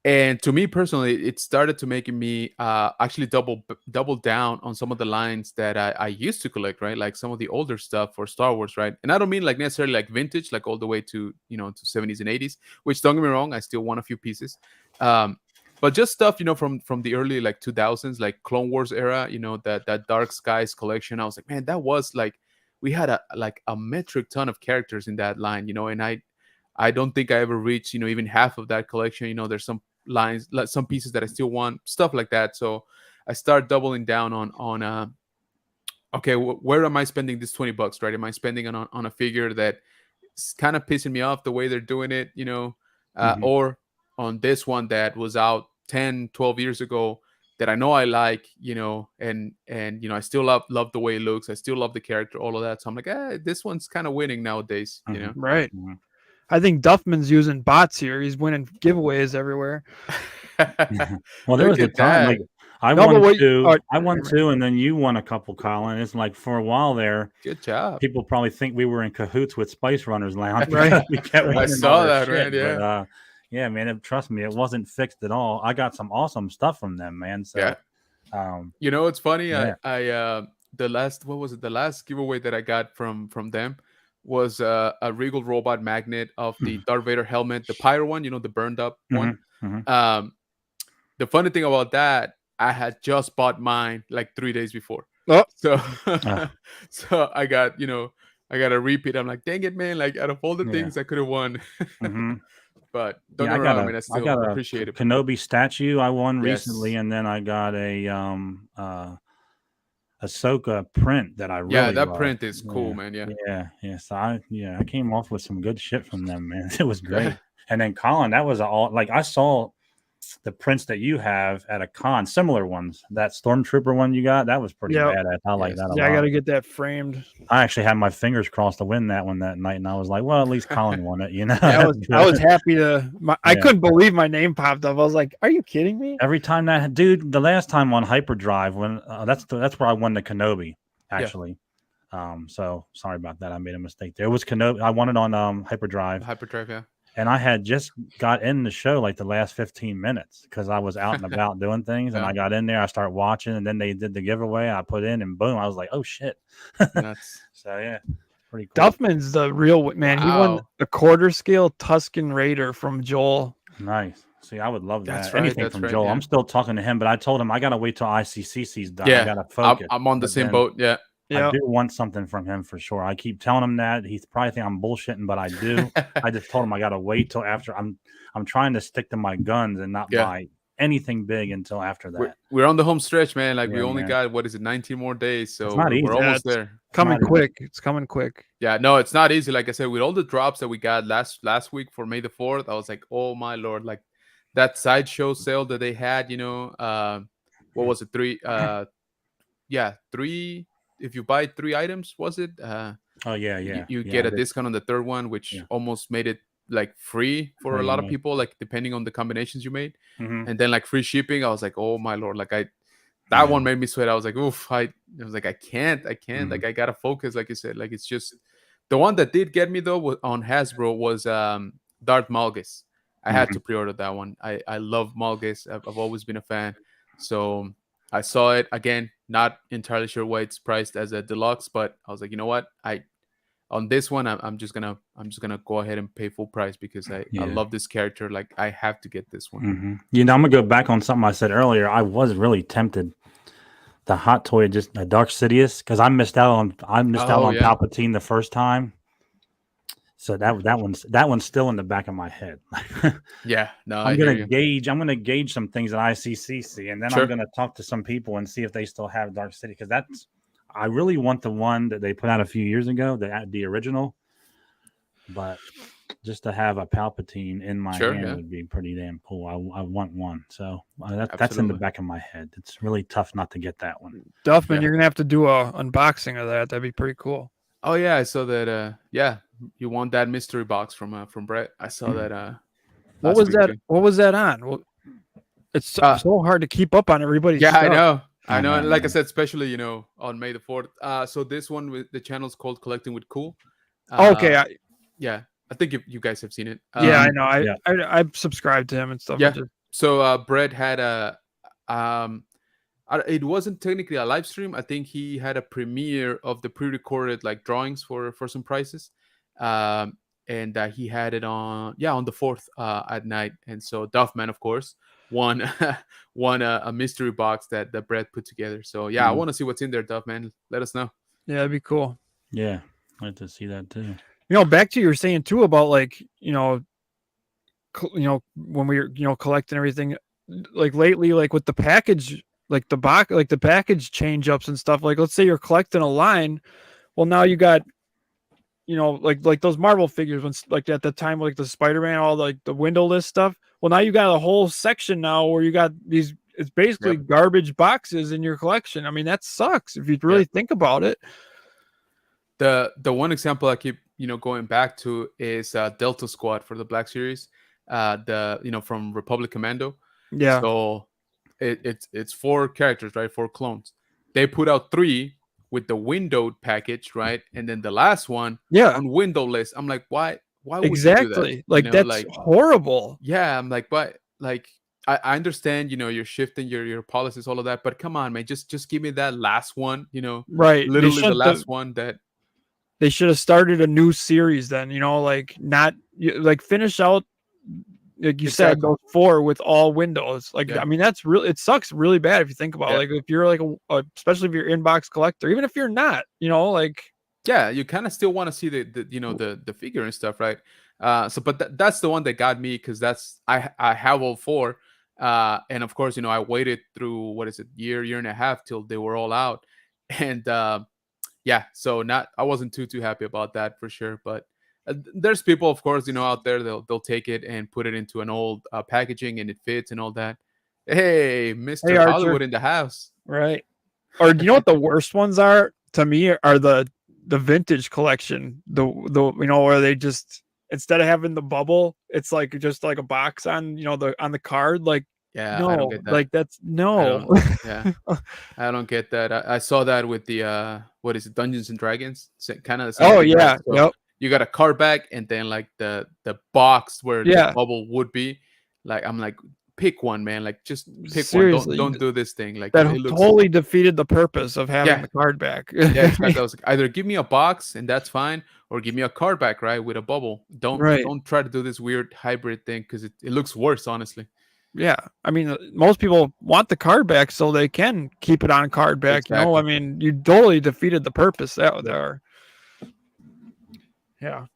And to me personally, it started to making me actually double down on some of the lines that I used to collect, right? Like some of the older stuff for Star Wars, right? And I don't mean like necessarily like vintage, like all the way to to 70s and 80s, which, don't get me wrong, I still want a few pieces. But just stuff, from the early like 2000s, like Clone Wars era, that Dark Skies collection. I was like, man, that was like, we had a metric ton of characters in that line, and I don't think I ever reached, even half of that collection. There's some lines, like some pieces that I still want, stuff like that. So I start doubling down on okay, where am I spending this $20, right? Am I spending on a figure that is kind of pissing me off the way they're doing it, or on this one that was out 10, 12 years ago that I know I like, and I still love the way it looks. I still love the character, all of that. So I'm like, this one's kind of winning nowadays, Right. I think Duffman's using bots here. He's winning giveaways everywhere. Well, there was a time like I won two, and then you won a couple, Colin. It's like for a while there. Good job. People probably think we were in cahoots with Spice Runners Lounge. Right. We kept I saw that, man. Yeah. But, yeah, man. Trust me, it wasn't fixed at all. I got some awesome stuff from them, man. So, it's funny. Yeah. I the last giveaway that I got from them was a Regal Robot magnet of the Darth Vader helmet, the Pyro one, the burned up one. The funny thing about that, I had just bought mine like 3 days before. Oh. So so I got a repeat. I'm like, dang it, man, like out of all the things I could have won. But don't get me wrong, I mean, I still appreciate it. Kenobi statue I won recently, and then I got a Ahsoka print that I really that love. print is cool, man. So I came off with some good shit from them, man. It was great. And then Colin, that was all like, I saw the prints that you have at a con, similar ones. That Stormtrooper one you got, that was pretty badass. I like that a lot. I got to get that framed. I actually had my fingers crossed to win that one that night, and I was like, well, at least Colin won it, I was happy to. I couldn't believe my name popped up. I was like, are you kidding me? Every time that dude, the last time on Hyperdrive, when that's where I won the Kenobi, actually. So sorry about that. I made a mistake there. It was Kenobi. I won it on Hyperdrive. Hyperdrive, yeah. And I had just got in the show like the last 15 minutes because I was out and about doing things. And I got in there, I started watching, and then they did the giveaway. I put in, and boom, I was like, oh shit. So yeah, pretty cool. Duffman's the real man. He won a quarter scale Tusken Raider from Joel. Nice. See, I would love that. That's right, anything from Joel. I'm still talking to him, but I told him I gotta wait till ICCC's done. Yeah, I gotta focus. I'm on the same boat. Yeah. I do want something from him for sure. I keep telling him that. He's probably think I'm bullshitting, but I do. I just told him I gotta wait till after. I'm trying to stick to my guns and not buy anything big until after that. We're on the home stretch, man. Like we only got 19 more days, so we're almost there. Coming quick. It's coming quick. Yeah, no, it's not easy. Like I said, with all the drops that we got last week for May the 4th, I was like, oh my lord, like that sideshow sale that they had. What was it? Three. If you buy 3 items, was it? You get a discount on the third one, which almost made it like free for a Pretty lot of much. people, like depending on the combinations you made, Mhm. and then like free shipping. I was like, oh my lord, like that Yeah. one made me sweat. I was like, oof, I was like, I can't, Mhm. like I gotta focus, like you said, like it's just the one that did get me though on Hasbro was Darth Malgus. I had to Mhm. pre-order that one. I love Malgus. I've always been a fan. So I saw it again. Not entirely sure why it's priced as a deluxe, but I was like, you know what? On this one, I'm just gonna go ahead and pay full price because I Yeah. love this character. Like I have to get this one. Mhm. You know, I'm gonna go back on something I said earlier. I was really tempted. The hot toy, just the Dark Sidious, because I missed out on Oh yeah, Palpatine the first time. So that one's still in the back of my head. yeah. No, I hear you. I'm gonna gauge some things at ICCC, and then I'm Sure. gonna talk to some people and see if they still have Dark City, because I really want the one that they put out a few years ago, the original. But just to have a Palpatine in my Sure. hand Yeah. would be pretty damn cool. I want one, so that's in the Absolutely. back of my head. It's really tough not to get that one. Duffman, Yeah. you're gonna have to do a unboxing of that. That'd be pretty cool. Oh yeah, I saw that. Yeah, you won that mystery box from Brett. I saw that. What Last was week that? too. What was that on? Well, it's so hard to keep up on everybody's Yeah, stuff. I know. I know, And like I man. said, especially on May the 4th. So this one with the channel's called Collecting with Cool. Okay, Yeah, I think you guys have seen it. yeah, I Mhm. know. Yeah. I subscribed to him and stuff. Yeah. So Brett had it wasn't technically a live stream. I think he had a premiere of the pre-recorded like drawings for some prices, and he had it on the 4th at night. And so Duffman, of course, won won a mystery box that Brett put together. So yeah, I Mhm. want to see what's in there, Duffman. Let us know. Yeah, that'd be cool. Yeah, I'd like to see that too. Back to you were saying too about like when we were collecting everything, like lately, like with the package, like the box, like the package change ups and stuff. Like let's say you're collecting a line, well now you got like those Marvel figures when like at the time like the Spider-Man, all the windowless stuff. Well now you got a whole section now where you got these. It's basically Yep. garbage boxes in your collection. I mean that sucks if you really think about it. The one example I keep going back to is Delta Squad for the Black Series, from Republic Commando. Yeah. So it's 4 characters, right? 4 clones. They put out 3 with the windowed package, right? And then the last one on windowless. I'm like, why would you do that? Exactly. Like that's horrible. Yeah, I'm like, but like I understand, you're shifting your policies, all of that, but come on, man, just give me that last one, Right. literally the last one that they should have started a new series then, like not like finish out like you said those 4 with all windows. Like I mean that's really, it sucks really bad if you think about it. Like if you're like especially if you're inbox collector, even if you're not, like you kind of still want to see the figure and stuff, right? But that's the one that got me, because that's I have all 4, and of course I waited through what is it, year and a half till they were all out, and so I wasn't too happy about that for sure. But there's people, of course, out there, they'll take it and put it into an old packaging and it fits and all that. Hey, Mr. Hollywood in the house, right? Or do you know what the worst ones are to me are the vintage collection, the where they just, instead of having the bubble, it's like just like a box on the card. Like I no, don't get that. like that's no. I don't get that. I saw that with the what is it, Dungeons and Dragons, kind of the same. Oh thing, yeah, so yep. You got a card back and then like the box where the bubble would be. Like I'm like, pick one, man. Like just pick Seriously, one. Don't do this thing. Like that it looks totally defeated the purpose of having the card back. Yeah, exactly. I was like, either give me a box and that's fine, or give me a card back, right, with a bubble. Don't try to do this weird hybrid thing, because it looks worse, honestly. Yeah, I mean, most people want the card back so they can keep it on card back. Exactly. I mean, you totally defeated the purpose out there. Yeah.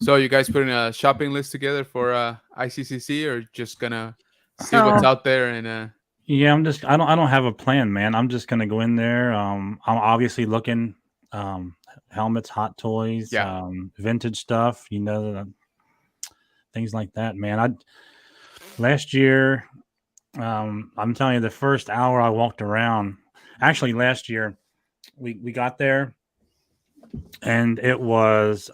So you guys putting a shopping list together for ICCC, or just gonna see what's out there? And yeah, I don't have a plan, man. I'm just gonna go in there. I'm obviously looking helmets, hot toys, vintage stuff, things like that, man. Last year, I'm telling you, the first hour I walked around, actually last year, we got there and it was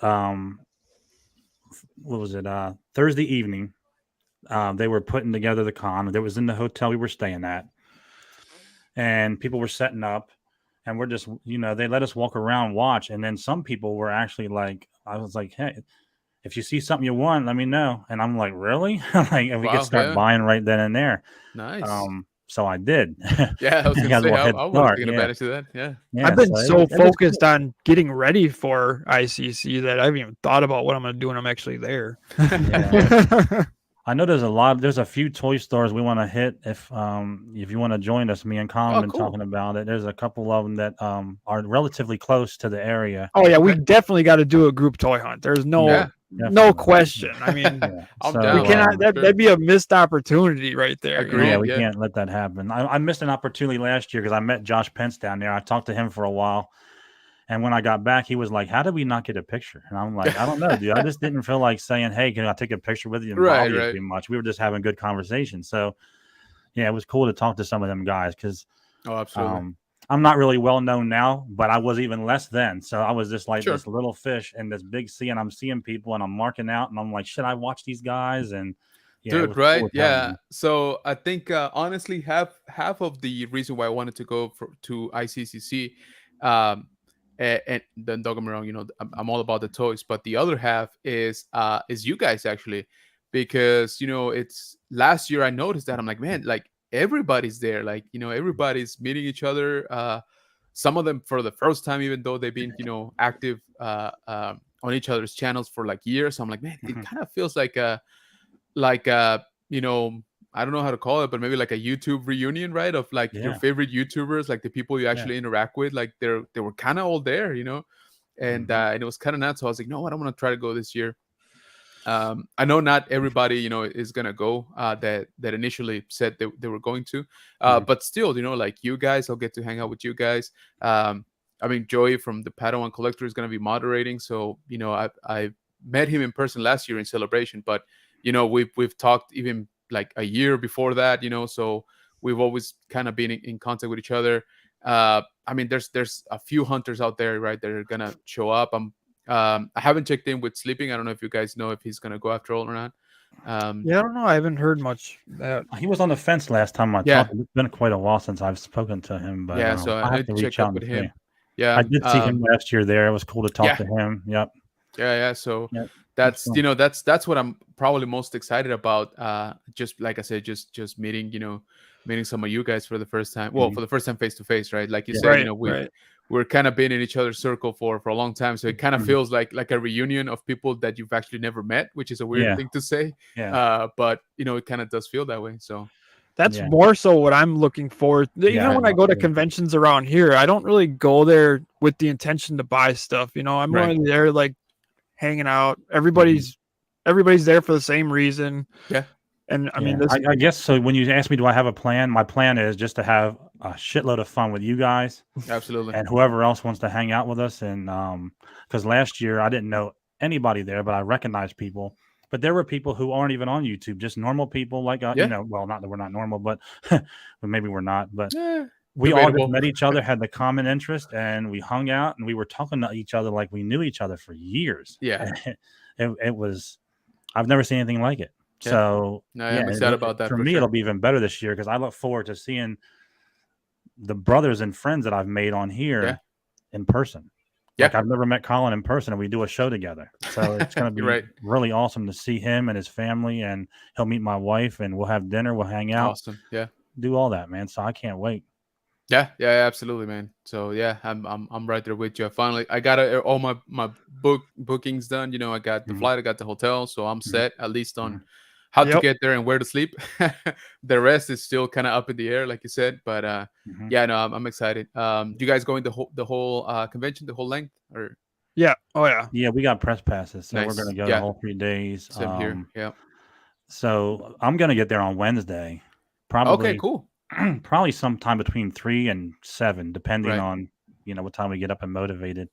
what was it? Thursday evening. They were putting together the con. It was in the hotel we were staying at, and people were setting up, and we're just, they let us walk around, watch, and then some people were actually like, I was like, hey, if you see something you want, let me know. And I'm like, really? Like, and we could Wow, start yeah. buying right then and there. Nice. So I did. Yeah, I was I gonna got a say little I, head I would have start. taken Yeah, advantage of that. Yeah. yeah. I've been So so it was focused cool. on getting ready for ICC that I haven't even thought about what I'm going to do when I'm actually there. Yeah. I know there's a few toy stores we want to hit. If you want to join us, me and Colin Oh, been cool. talking about it. There's a couple of them that are relatively close to the area. Oh yeah, we Okay. definitely got to do a group toy hunt. There's no Yeah. no Definitely. question. I mean, Yeah. I'm So, down. we cannot. for That, sure. that'd be a missed opportunity right there. Agreed. yeah, we Yeah. can't let that happen. I missed an opportunity last year because I met Josh Pence down there. I talked to him for a while. And when I got back, he was like, "How did we not get a picture?" And I'm like, "I don't know, dude. I just didn't feel like saying, hey, can I take a picture with you and Right, bother you right. too much." We were just having good conversation. So, yeah, it was cool to talk to some of them guys because Oh, absolutely. I'm not really well known now, but I was even less then. So I was just like Sure. this little fish in this big sea, and I'm seeing people and I'm marking out, and I'm like, should I watch these guys? And yeah, it Dude, was right? cool telling Yeah. them. So I think honestly, half of the reason why I wanted to go to ICCC, and then don't get me wrong, I'm all about the toys, but the other half is you guys actually, because it's last year I noticed that I'm like, man, like everybody's there, like everybody's meeting each other. Some of them for the first time, even though they've been active on each other's channels for like years. So I'm like, man, it Mhm. kind of feels like I don't know how to call it, but maybe like a YouTube reunion, right? Of like your Yeah. favorite YouTubers, like the people you Yeah. actually interact with, like they were kind of all there, and Mhm. and it was kind of nuts. So I was like, no, I don't want to try to go this year. I know not everybody, is gonna go that initially said they were going to, Mhm. but still, like you guys, I'll get to hang out with you guys. I mean, Joey from the Padawan Collector is gonna be moderating, so I met him in person last year in Celebration, but we've talked even like a year before that, so we've always kind of been in contact with each other. I mean, there's a few hunters out there, right, that are gonna show up. I haven't checked in with Sleeping. I don't know if you guys know if he's gonna go after all or not. Yeah, I don't know. I haven't heard much. That He was on the fence last time I Yeah. talked. It's been quite a while since I've spoken to him, but Yeah, so I'll I have need to to reach check out up and with see. him. Yeah, I did see him last year there. It was cool to talk yeah. to him. Yep. Yeah. So Yep. that's fun. that's what I'm probably most excited about. Just like I said, just meeting meeting some of you guys for the first time. Well, Mhm. for the first time face to face, right? Like you Yeah. said, right, right. we're kind of been in each other's circle for a long time, so it kind of Mhm. feels like a reunion of people that you've actually never met, which is a weird Yeah. thing to say. Yeah. But it kind of does feel that way. So That's Yeah. more so what I'm looking for. Yeah. Even when I go to Absolutely. conventions around here, I don't really go there with the intention to buy stuff. I'm Right. more there like hanging out. Mm-hmm. Everybody's there for the same reason. Yeah. And I Yeah. mean, this I guess so. When you ask me, do I have a plan? My plan is just to have a shitload of fun with you guys Absolutely. and whoever else wants to hang out with us. And because last year I didn't know anybody there, but I recognized people. But there were people who aren't even on YouTube, just normal people like Yeah. well, not that we're not normal, but but maybe we're not. But Yeah. we all just Debatable. met each other, had the common interest, and we hung out and we were talking to each other like we knew each other for years. Yeah. And it was, I've never seen anything like it. Yeah. So No, yeah, I'm excited about that for for me, sure. it'll be even better this year because I look forward to seeing the brothers and friends that I've made on here Yeah. in person. Yeah. Like I've never met Colin in person, and we do a show together. So it's going to be You're right. really awesome to see him and his family, and he'll meet my wife, and we'll have dinner, we'll hang out, Awesome. Yeah. do all that, man. So I can't wait. Yeah, absolutely, man. So yeah, I'm right there with you. Finally, I got all my bookings done. I got the Mhm. flight, I got the hotel, so I'm Mhm. set at least on Mhm. how to Yep. get there and where to sleep. The rest is still kind of up in the air, like you said. But Mhm. yeah, no, I'm excited. Do you guys going the whole convention, the whole length, or yeah. Oh yeah. Yeah, we got press passes, so we're nice? going to go the Yeah, whole 3 days. same here. Yeah. So I'm going to get there on Wednesday, Okay, probably cool. probably sometime between 3 and 7, depending Right. on what time we get up and motivated.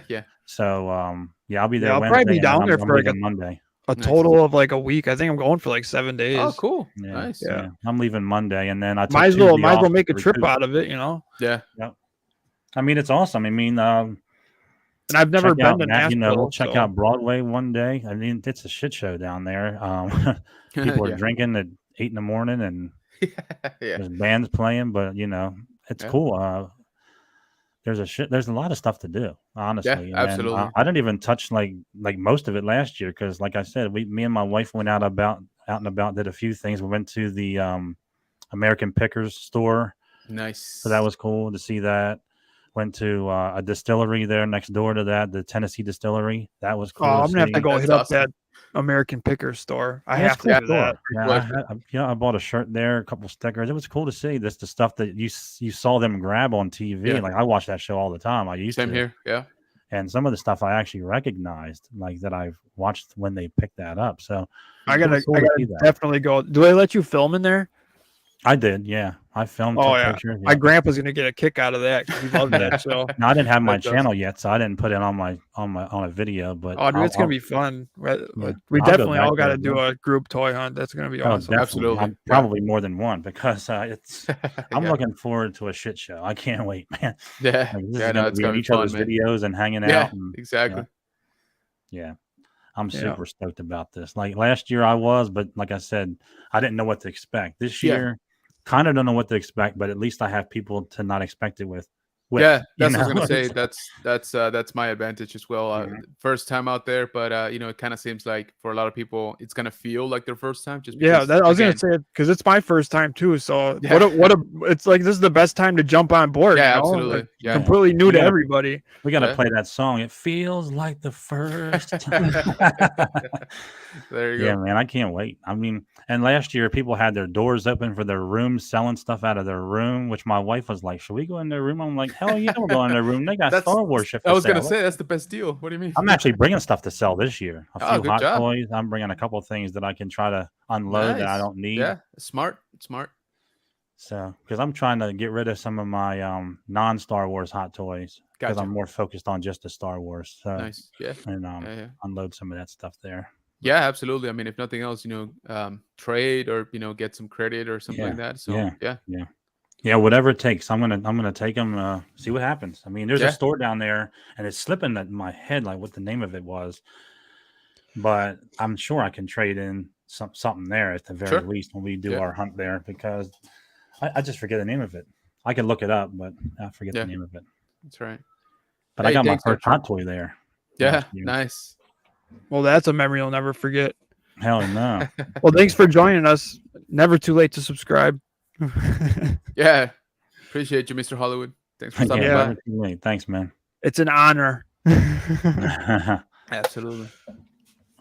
Yeah. So yeah, I'll be there Yeah, I'll Wednesday, probably be and then down there I'm for like leaving Monday. a Nice. total of like a week. I think I'm going for like 7 days. Oh, cool. Yeah, Nice. Yeah. I'm leaving Monday, and then I took Might as well Tuesday off make a to trip recoup. out of it. Yeah. Yep. I mean, it's awesome. I mean, and I've never check been out to Matt, Nashville. we'll check so- out Broadway one day. I mean, it's a shit show down there. People are Yeah. drinking at 8 in the morning, and Yeah. there's bands playing. But it's Yeah. cool. There's a lot of stuff to do, honestly. And absolutely. I didn't even touch like most of it last year because, like I said, me and my wife went out and about, did a few things. We went to the American Pickers store, Nice. so that was cool to see that. Went to a distillery there next door to that, the Tennessee Distillery. That was cool. Oh, I'm gonna have to go That's hit up awesome. that American Picker store. I Yeah, have it's to a cool do that. store. Yeah, I bought a shirt there, a couple stickers. It was cool to see this, the stuff that you saw them grab on TV. Yeah. Like I watch that show all the time. I used Same to. here. Yeah. And some of the stuff I actually recognized, like that I've watched when they picked that up. So I it was gotta, cool I to see gotta that. definitely go. Do they let you film in there? I did, yeah. I filmed, Oh took yeah, pictures. my Yeah. grandpa's gonna get a kick out of that because he loves that show. Now, I didn't have my That's channel yet, so I didn't put it on a video. But Oh, dude, it's gonna be fun. We I'll go definitely back all got there, to do yeah. a group toy hunt. That's gonna be Oh, awesome. definitely. Absolutely. Yeah. Probably more than one because it's. I'm Yeah. looking forward to a shit show. I can't wait, man. Yeah. Like, this Yeah. is No, gonna it's be gonna in be each fun, other's man. videos and hanging Yeah. out. And, Exactly. yeah, I'm Yeah. super stoked about this. Like last year, I was, but like I said, I didn't know what to expect. This Yeah. year, kind of don't know what to expect, but at least I have people to not expect it with. Yeah, you that's what I was know? gonna say. That's my advantage as well. Mhm. First time out there, but it kind of seems like for a lot of people, it's gonna feel like their first time. Just Yeah, because, I was again, gonna say it because it's my first time too. So Yeah. it's like this is the best time to jump on board. Yeah, you know? absolutely. Like, Yeah. completely new to Yeah. everybody. We got to Yeah. play that song. It feels like the first time. There you Yeah, go. man, I can't wait. I mean, and last year people had their doors open for their rooms, selling stuff out of their room, which my wife was like, "Should we go in their room?" I'm like, "Hell yeah, we'll go in their room. They got Star Wars shit for I was gonna sale." say that's the best deal. What do you mean? I'm actually bringing stuff to sell this year. A Oh, few good hot job. toys. I'm bringing a couple of things that I can try to unload that I Nice. don't need. Yeah, smart. So, because I'm trying to get rid of some of my non-Star Wars hot toys because Gotcha. I'm more focused on just the Star Wars. So, Nice. Yeah. and Yeah. unload some of that stuff there. Yeah, absolutely. I mean, if nothing else, trade or get some credit or something Yeah, like that. So yeah. Yeah, whatever it takes. I'm gonna take them. See what happens. I mean, there's Yeah. a store down there, and it's slipping in my head like what the name of it was, but I'm sure I can trade in something there at the very Sure. least when we do Yeah. our hunt there because I just forget the name of it. I can look it up, but I forget Yeah. the name of it. That's right. But Hey, I got my thanks, first Archer. hot toy there. Yeah, last year. nice. Well, that's a memory you'll never forget. Hell no. Well, thanks for joining us. Never too late to subscribe. Yeah, appreciate you, Mr. Hollywood. Thanks for stopping Yeah, by. never too late. Thanks, man. It's an honor. Absolutely.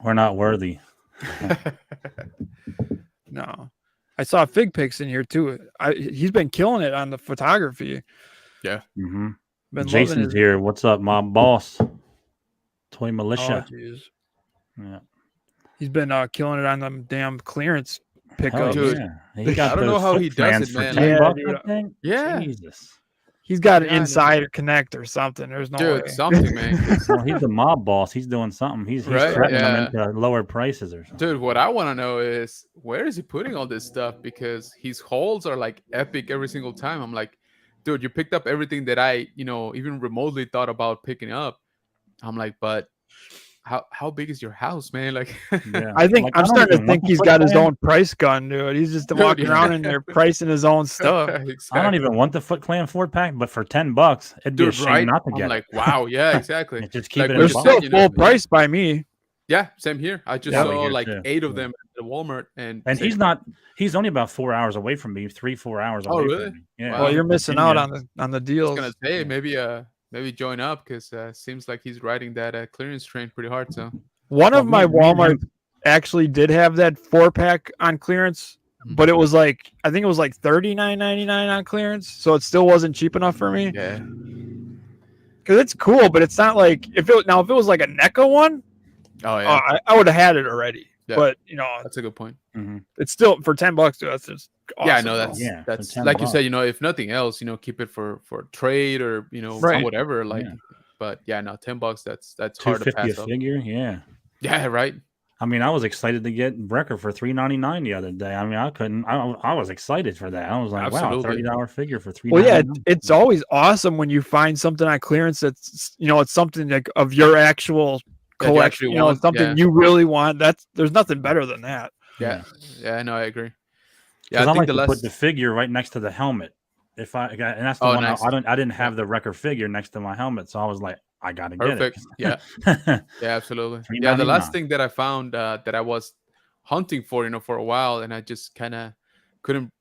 We're not worthy. No, I saw Fig Pics in here too. He's been killing it on the photography. Mm-hmm. Been Jason's loving his- here. What's up, my boss? Toy Oh, Militia. jeez. Yeah. He's been killing it on them damn clearance Hell pickups. Dude, yeah. He got I don't know those how foot he does trans it, for man. $10 Yeah, bucks, dude. I think. Yeah. Jesus. He's got an Yeah, I know. insider connect or something. There's no Dude, way. something, man. Well, he's the mob boss. He's doing something. He's Right, threatening yeah. them into lower prices or something. Dude, what I want to know is where is he putting all this stuff? Because his hauls are like epic every single time. I'm like, dude, you picked up everything that I, even remotely thought about picking up. I'm like, but how big is your house, man? Like, Yeah. I think Like, I I'm don't starting to even want think he's foot got his clan. own price gun, dude. He's just Dude, walking yeah. around in there pricing his own stuff. exactly. I don't even want the Foot Clan 4-pack, but for $10, it'd be a Dude, shame right? not to I'm get like, it. wow, yeah, exactly. Just keep like, it in we're They're the just box. still saying, full price by me. Yeah, same here. I just Yeah, saw here like too. 8 of Yeah. them at the Walmart, and And same- he's only about 4 hours away from me, 3-4 hours Oh, away really? from me. Yeah. Wow. Well, you're missing out Virginia. on the I was deals. gonna say maybe join up because seems like he's riding that clearance train pretty hard. So One Well, of my me and Walmart him- actually did have that 4-pack on clearance, but it was like I think it was like $39.99 on clearance, so it still wasn't cheap enough for me. yeah, Because it's cool, but it's not like if it was like a NECA one, oh yeah, I would have had it already. Yeah. But that's a good point. Mhm. it's still for $10. Dude, that's just awesome. Yeah, I know bro. that's Yeah, for that's 10 like you bucks. said. If nothing else, keep it for trade or Right. whatever. Like, Yeah. but yeah, no, $10. That's hard to $250 pass a up. figure. Yeah. Yeah, right. I mean, I was excited to get Wrecker for $3.99 the other day. I mean, I couldn't. I was excited for that. I was like, wow, Absolutely. $30 figure for $3.99. Well, yeah, it's always awesome when you find something on clearance that's it's something like of your actual That you collection. actually want, It's something yeah. you really want. There's nothing better than that. Yeah. No, I agree. Yeah, Because I I think like the to last. put the figure right next to the helmet. And that's the Oh, one nice. I didn't have the Wrecker figure next to my helmet, so I was like, I gotta Perfect. get Yeah. it. Yeah, absolutely. Yeah, the $3.99. last thing that I found that I was hunting for, for a while, and I just kind of couldn't,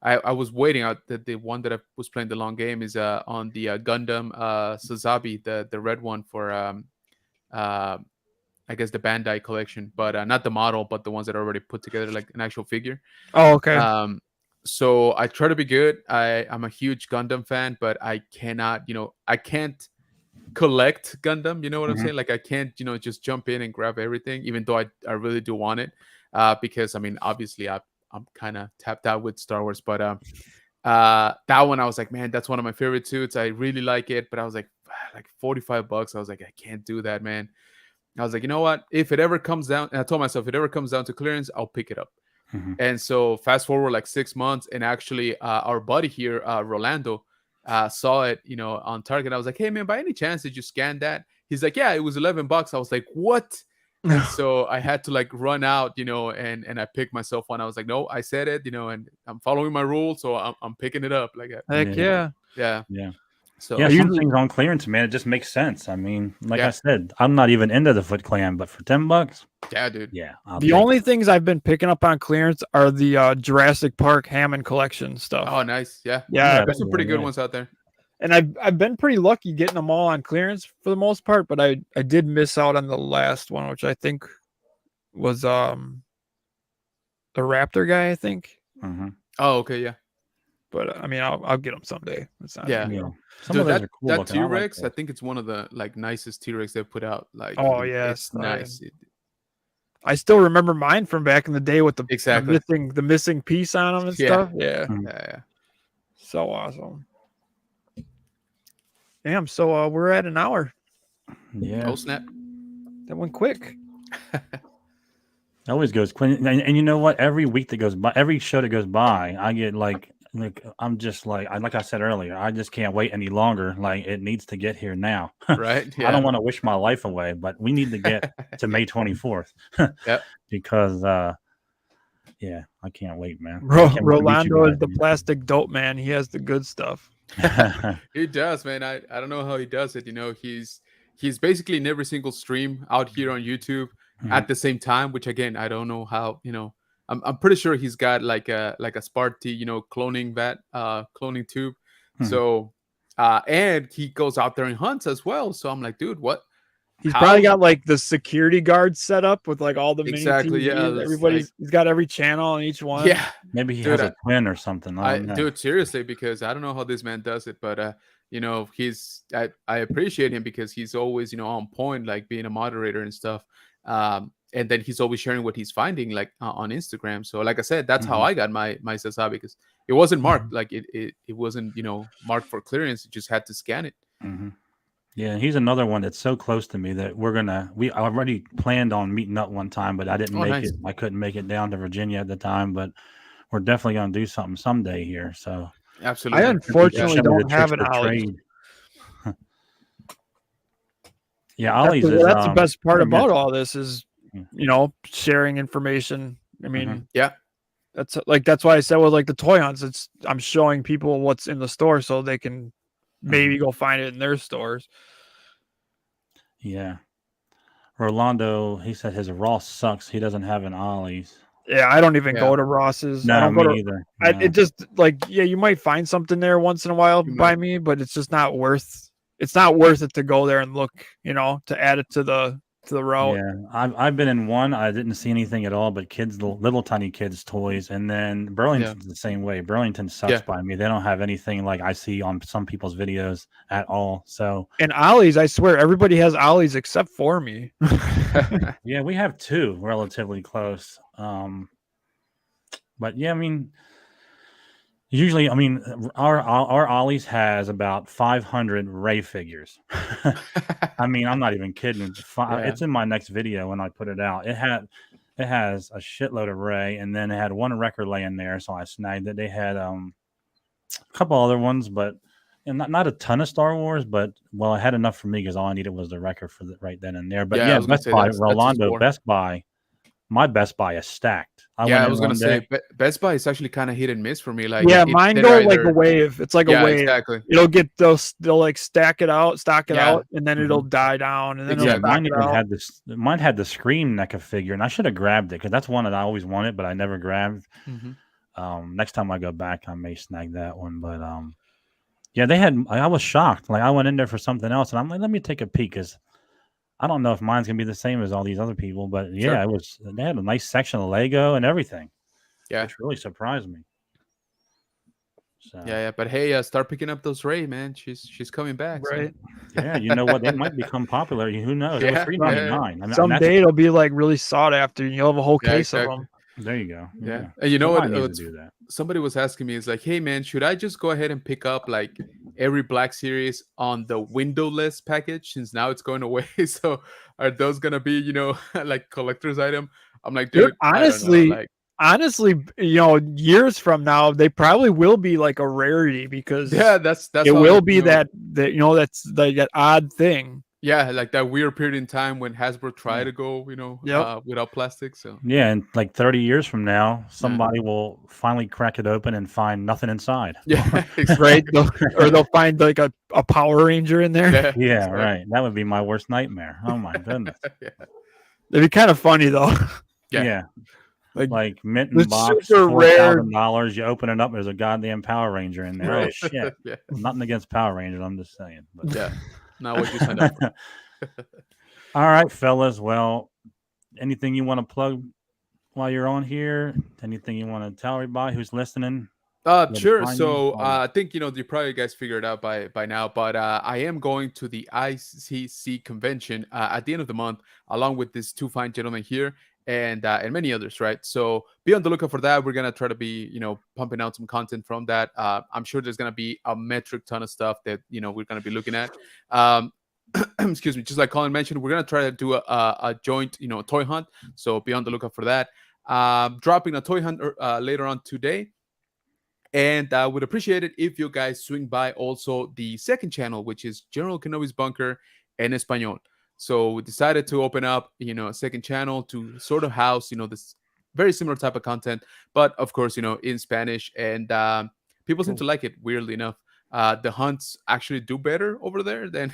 I was waiting out the one that I was playing the long game is on the Gundam Sazabi, the red one for uh I guess the Bandai collection, but not the model, but the ones that are already put together like an actual figure. Oh, okay. So I try to be good. I'm a huge Gundam fan, but I cannot, I can't collect Gundam. You know what I'm saying? Like I can't, just jump in and grab everything, even though I really do want it. Because I mean, obviously I'm kind of tapped out with Star Wars, but that one I was like, man, that's one of my favorite suits. I really like it, but I was like $45. I was like, I can't do that, man. I was like, you know what? If it ever comes down, and I told myself, if it ever comes down to clearance, I'll pick it up. And so fast forward like 6 months, and actually our buddy here, Rolando, saw it, on Target. I was like, hey man, by any chance did you scan that? He's like, yeah, it was $11. I was like, what? And so I had to like run out, and I picked myself one. I was like, no, I said it, and I'm following my rules, so I'm picking it up. Like, Heck yeah. yeah. So So some things on clearance, man, it just makes sense. I mean, like I said, I'm not even into the Foot Clan, but for $10, yeah, dude. yeah. The only things I've been picking up on clearance are the Jurassic Park Hammond collection stuff. Oh, nice. Yeah. Yeah. There's some pretty good ones out there. And I've been pretty lucky getting them all on clearance for the most part, but I did miss out on the last one, which I think was the Raptor guy, I think. Oh, okay, yeah. But I mean, I'll get them someday. It's not Yeah. Some of those are cool that looking. T-Rex, I think it's one of the like nicest T-Rex they've put out. Like, oh yeah, it's nice. I still remember mine from back in the day with Exactly. the missing piece on them and stuff. Yeah. Yeah. So awesome. Damn. So we're at an hour. Yeah. Oh snap! That went quick. It always goes quick. And you know what? Every week that goes by, every show that goes by, I get like I'm just like I said earlier, I just can't wait any longer. Like it needs to get here now. Right? Yeah. I don't want to wish my life away, but we need to get to May 24th. Yep. Because yeah, I can't wait, man. Rolando is the plastic dope man. He has the good stuff. He does, man. I don't know how he does it. He's basically in every single stream out here on YouTube at the same time, which again, I don't know how, I'm pretty sure he's got like a Sparty, cloning vat, cloning tube. So and he goes out there and hunts as well. So I'm like, dude, what? He's probably got like the security guards set up with like all the mini exactly, TVs. Everybody's he's got every channel on each one. Yeah, maybe he has a twin or something. Dude, seriously, because I don't know how this man does it, but I appreciate him because he's always on point, like being a moderator and stuff. And then he's always sharing what he's finding like on Instagram. So like I said, that's how I got my Sasabi, because it wasn't marked, like it wasn't marked for clearance. You just had to scan it. Yeah, he's another one that's so close to me that we already planned on meeting up one time, but I didn't make it. I couldn't make it down to Virginia at the time, but we're definitely going to do something someday here. So absolutely. I unfortunately don't have an Ollie. Yeah, Ollie's that's the best part about all this is, sharing information. I mean, that's why I said with like the toy hunts, I'm showing people what's in the store so they can maybe go find it in their stores. Yeah. Rolando, he said his Ross sucks. He doesn't have an Ollie's. Yeah, I don't even go to Ross's. No, I don't me neither. It just you might find something there once in a while by me, but it's just not worth. It's not worth it to go there and look, to add it to the route. Yeah, I've been in one. I didn't see anything at all, but little tiny kids' toys. And then Burlington's the same way. Burlington sucks by me. They don't have anything like I see on some people's videos at all. So and Ollie's, I swear, everybody has Ollie's except for me. Yeah, we have two relatively close. But yeah, I mean, Usually, I mean, our Ollie's has about 500 Ray figures. I mean, I'm not even kidding. Yeah. It's in my next video when I put it out. It has a shitload of Ray, and then it had one record laying there, so I snagged it. They had a couple other ones, but and not a ton of Star Wars, but well, I had enough for me because all I needed was the record for right then and there. But Yeah, I yeah, was gonna Best say Buy, that's his Rolando, war. Best Buy, my Best Buy is stacked. I Yeah, went I in was gonna one say day. Best Buy is actually kind of hit and miss for me. Like, Yeah, mine they're go like a either wave. It's like a yeah, wave. exactly. It'll get they'll like stock it out, Yeah. and then it'll die down, and then Yeah, it'll stock mine it even out. had this. Mine had the Scream NECA figure, and I should have grabbed it because that's one that I always wanted, but I never grabbed. Next time I go back, I may snag that one. But yeah, they had. I was shocked. Like I went in there for something else, and I'm like, let me take a peek because I don't know if mine's gonna be the same as all these other people. But yeah, Sure. it was. They had a nice section of Lego and everything. Yeah. Which really surprised me. So Yeah. But hey, start picking up those Ray, man. She's coming back. Right. So. yeah, you know what? They might become popular. Who knows? It was Yeah, $3.99. yeah. I mean, Someday it'll be like really sought after, and you'll have a whole Yeah, case exactly. of them. there you go. Yeah. And you know Somebody what? needs to do that. Somebody was asking me, is like, hey man, should I just go ahead and pick up like every Black Series on the windowless package since now it's going away? So are those gonna be, like collector's item? I'm like, dude, honestly, I don't know, like, honestly, years from now, they probably will be like a rarity because yeah, that's it how, will like, be that that's like that odd thing. yeah, like that weird period in time when Hasbro tried to go, Yep. without plastic. So Yeah, and like 30 years from now, somebody will finally crack it open and find nothing inside. yeah, Right? exactly. Or they'll find like a Power Ranger in there. Yeah, Yeah, exactly. right. That would be my worst nightmare. Oh my goodness. Yeah. It'd be kind of funny though. Yeah. Like mint the and box, super rare- $4,000. You open it up, there's a goddamn Power Ranger in there. Oh Right. shit. Yeah. Nothing against Power Rangers, I'm just saying. But Yeah. Not what you signed up for. all right, fellas. Well, anything you want to plug while you're on here? Anything you want to tell everybody who's listening? Sure. find So you? I think you probably guys figured out by now, but I am going to the ICC convention at the end of the month, along with these two fine gentlemen here, and many others, right? So be on the lookout for that. We're gonna try to be pumping out some content from that. I'm sure there's gonna be a metric ton of stuff that we're gonna be looking at. Excuse me, just like Colin mentioned, we're gonna try to do a joint toy hunt. So be on the lookout for that. Dropping a toy hunt later on today. And I would appreciate it if you guys swing by also the second channel, which is General Kenobi's Bunker en Español. So we decided to open up, a second channel to sort of house, this very similar type of content, but of course, in Spanish. And people seem to like it, weirdly enough. The hunts actually do better over there than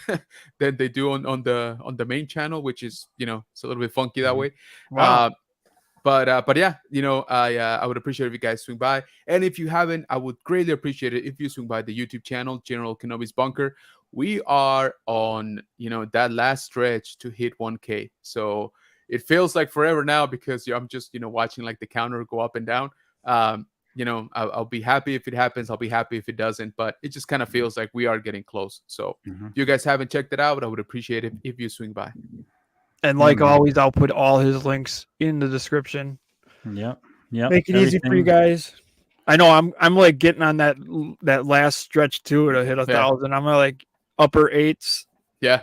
than they do on the main channel, which is it's a little bit funky that way. Wow. But yeah, I would appreciate if you guys swing by. And if you haven't, I would greatly appreciate it if you swing by the YouTube channel, General Kenobi's Bunker. We are on, that last stretch to hit 1K. So it feels like forever now because I'm just, watching like the counter go up and down. I'll be happy if it happens. I'll be happy if it doesn't. But it just kind of feels like we are getting close. So if you guys haven't checked it out, I would appreciate it if you swing by. And like always, I'll put all his links in the description. Yep. Make it easy for you guys. I know I'm like getting on that last stretch too to hit 1,000. I'm like upper 8s. Yeah.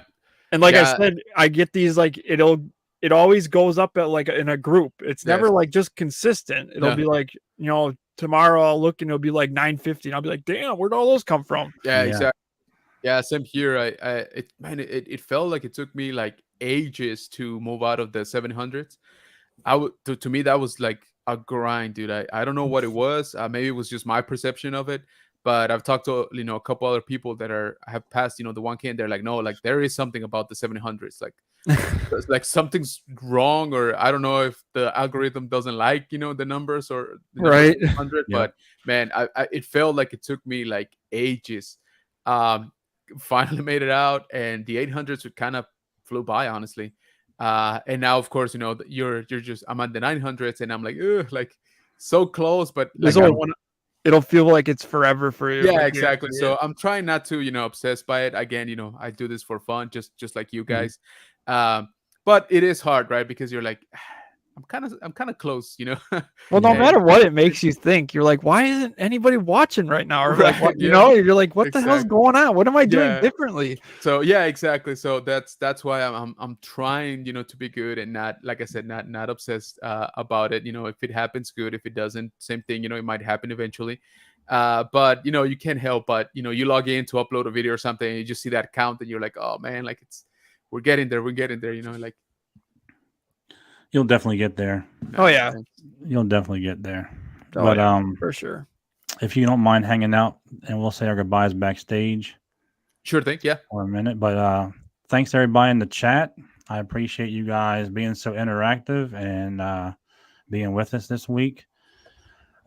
And like I said, I get these like it always goes up at like in a group. It's never like just consistent. It'll be like, tomorrow I'll look and it'll be like 950 and I'll be like, damn, where'd all those come from? Yeah, exactly. Yeah, same here. It felt like it took me like ages to move out of the 700s. To me that was like a grind, dude. I don't know what it was. Maybe it was just my perception of it. But I've talked to a couple other people that have passed the 1K, and they're like, no, like there is something about the 700s, like like something's wrong, or I don't know if the algorithm doesn't like the numbers or the right 100. But man, it felt like it took me like ages. Finally made it out, and the 800s would kind of flew by, honestly. And now of course you're just I'm at the 900s and I'm like, ugh, like so close, but like I don't want to. It'll feel like it's forever for you. Yeah, exactly. So I'm trying not to obsess by it. Again, I do this for fun, just like you guys. But it is hard, right? Because you're like, I'm kind of close, you know. Well, no Yeah. matter what it makes you think, you're like, why isn't anybody watching right now? Or like, Right, what, you yeah. know, you're like, what the hell's Exactly. going on? What am I doing Yeah. differently? So yeah, exactly. So that's why I'm trying, you know, to be good and not, like I said, not obsessed about it. You know, if it happens, good. If it doesn't, same thing. You know, it might happen eventually. But you know, you can't help but, you know, you log in to upload a video or something, and you just see that count, and you're like, oh man, like we're getting there, you know, like. You'll definitely get there. Oh yeah, You'll definitely get there. oh, But yeah, for sure. if you don't mind hanging out, and we'll say our goodbyes backstage Sure thing. Yeah. for a minute. But thanks everybody in the chat. I appreciate you guys being so interactive and being with us this week.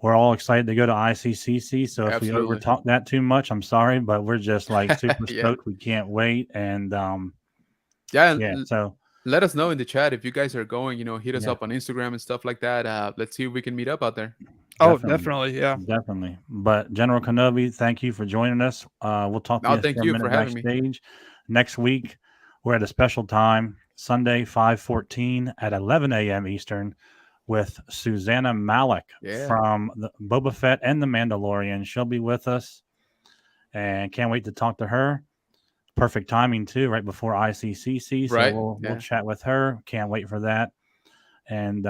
We're all excited to go to ICCC. So if Absolutely. we overtalk that too much, I'm sorry, but we're just like super Yeah. stoked. We can't wait. And Yeah. so Let us know in the chat if you guys are going. You know, hit us Yeah. up on Instagram and stuff like that. Let's see if we can meet up out there. Oh, definitely, yeah. Definitely. But General Kenobi, thank you for joining us. We'll talk to No, you thank for a you minute for having me. backstage. Next week, we're at a special time, Sunday, 5/14 at 11 a.m. Eastern, with Susanna Malik Yeah. from the Boba Fett and The Mandalorian. She'll be with us, and can't wait to talk to her. Perfect timing too, right before ICCC. So Right, we'll yeah. chat with her. Can't wait for that. And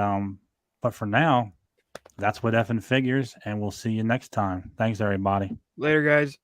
but for now, that's what effing figures, and we'll see you next time. Thanks, everybody. Later, guys.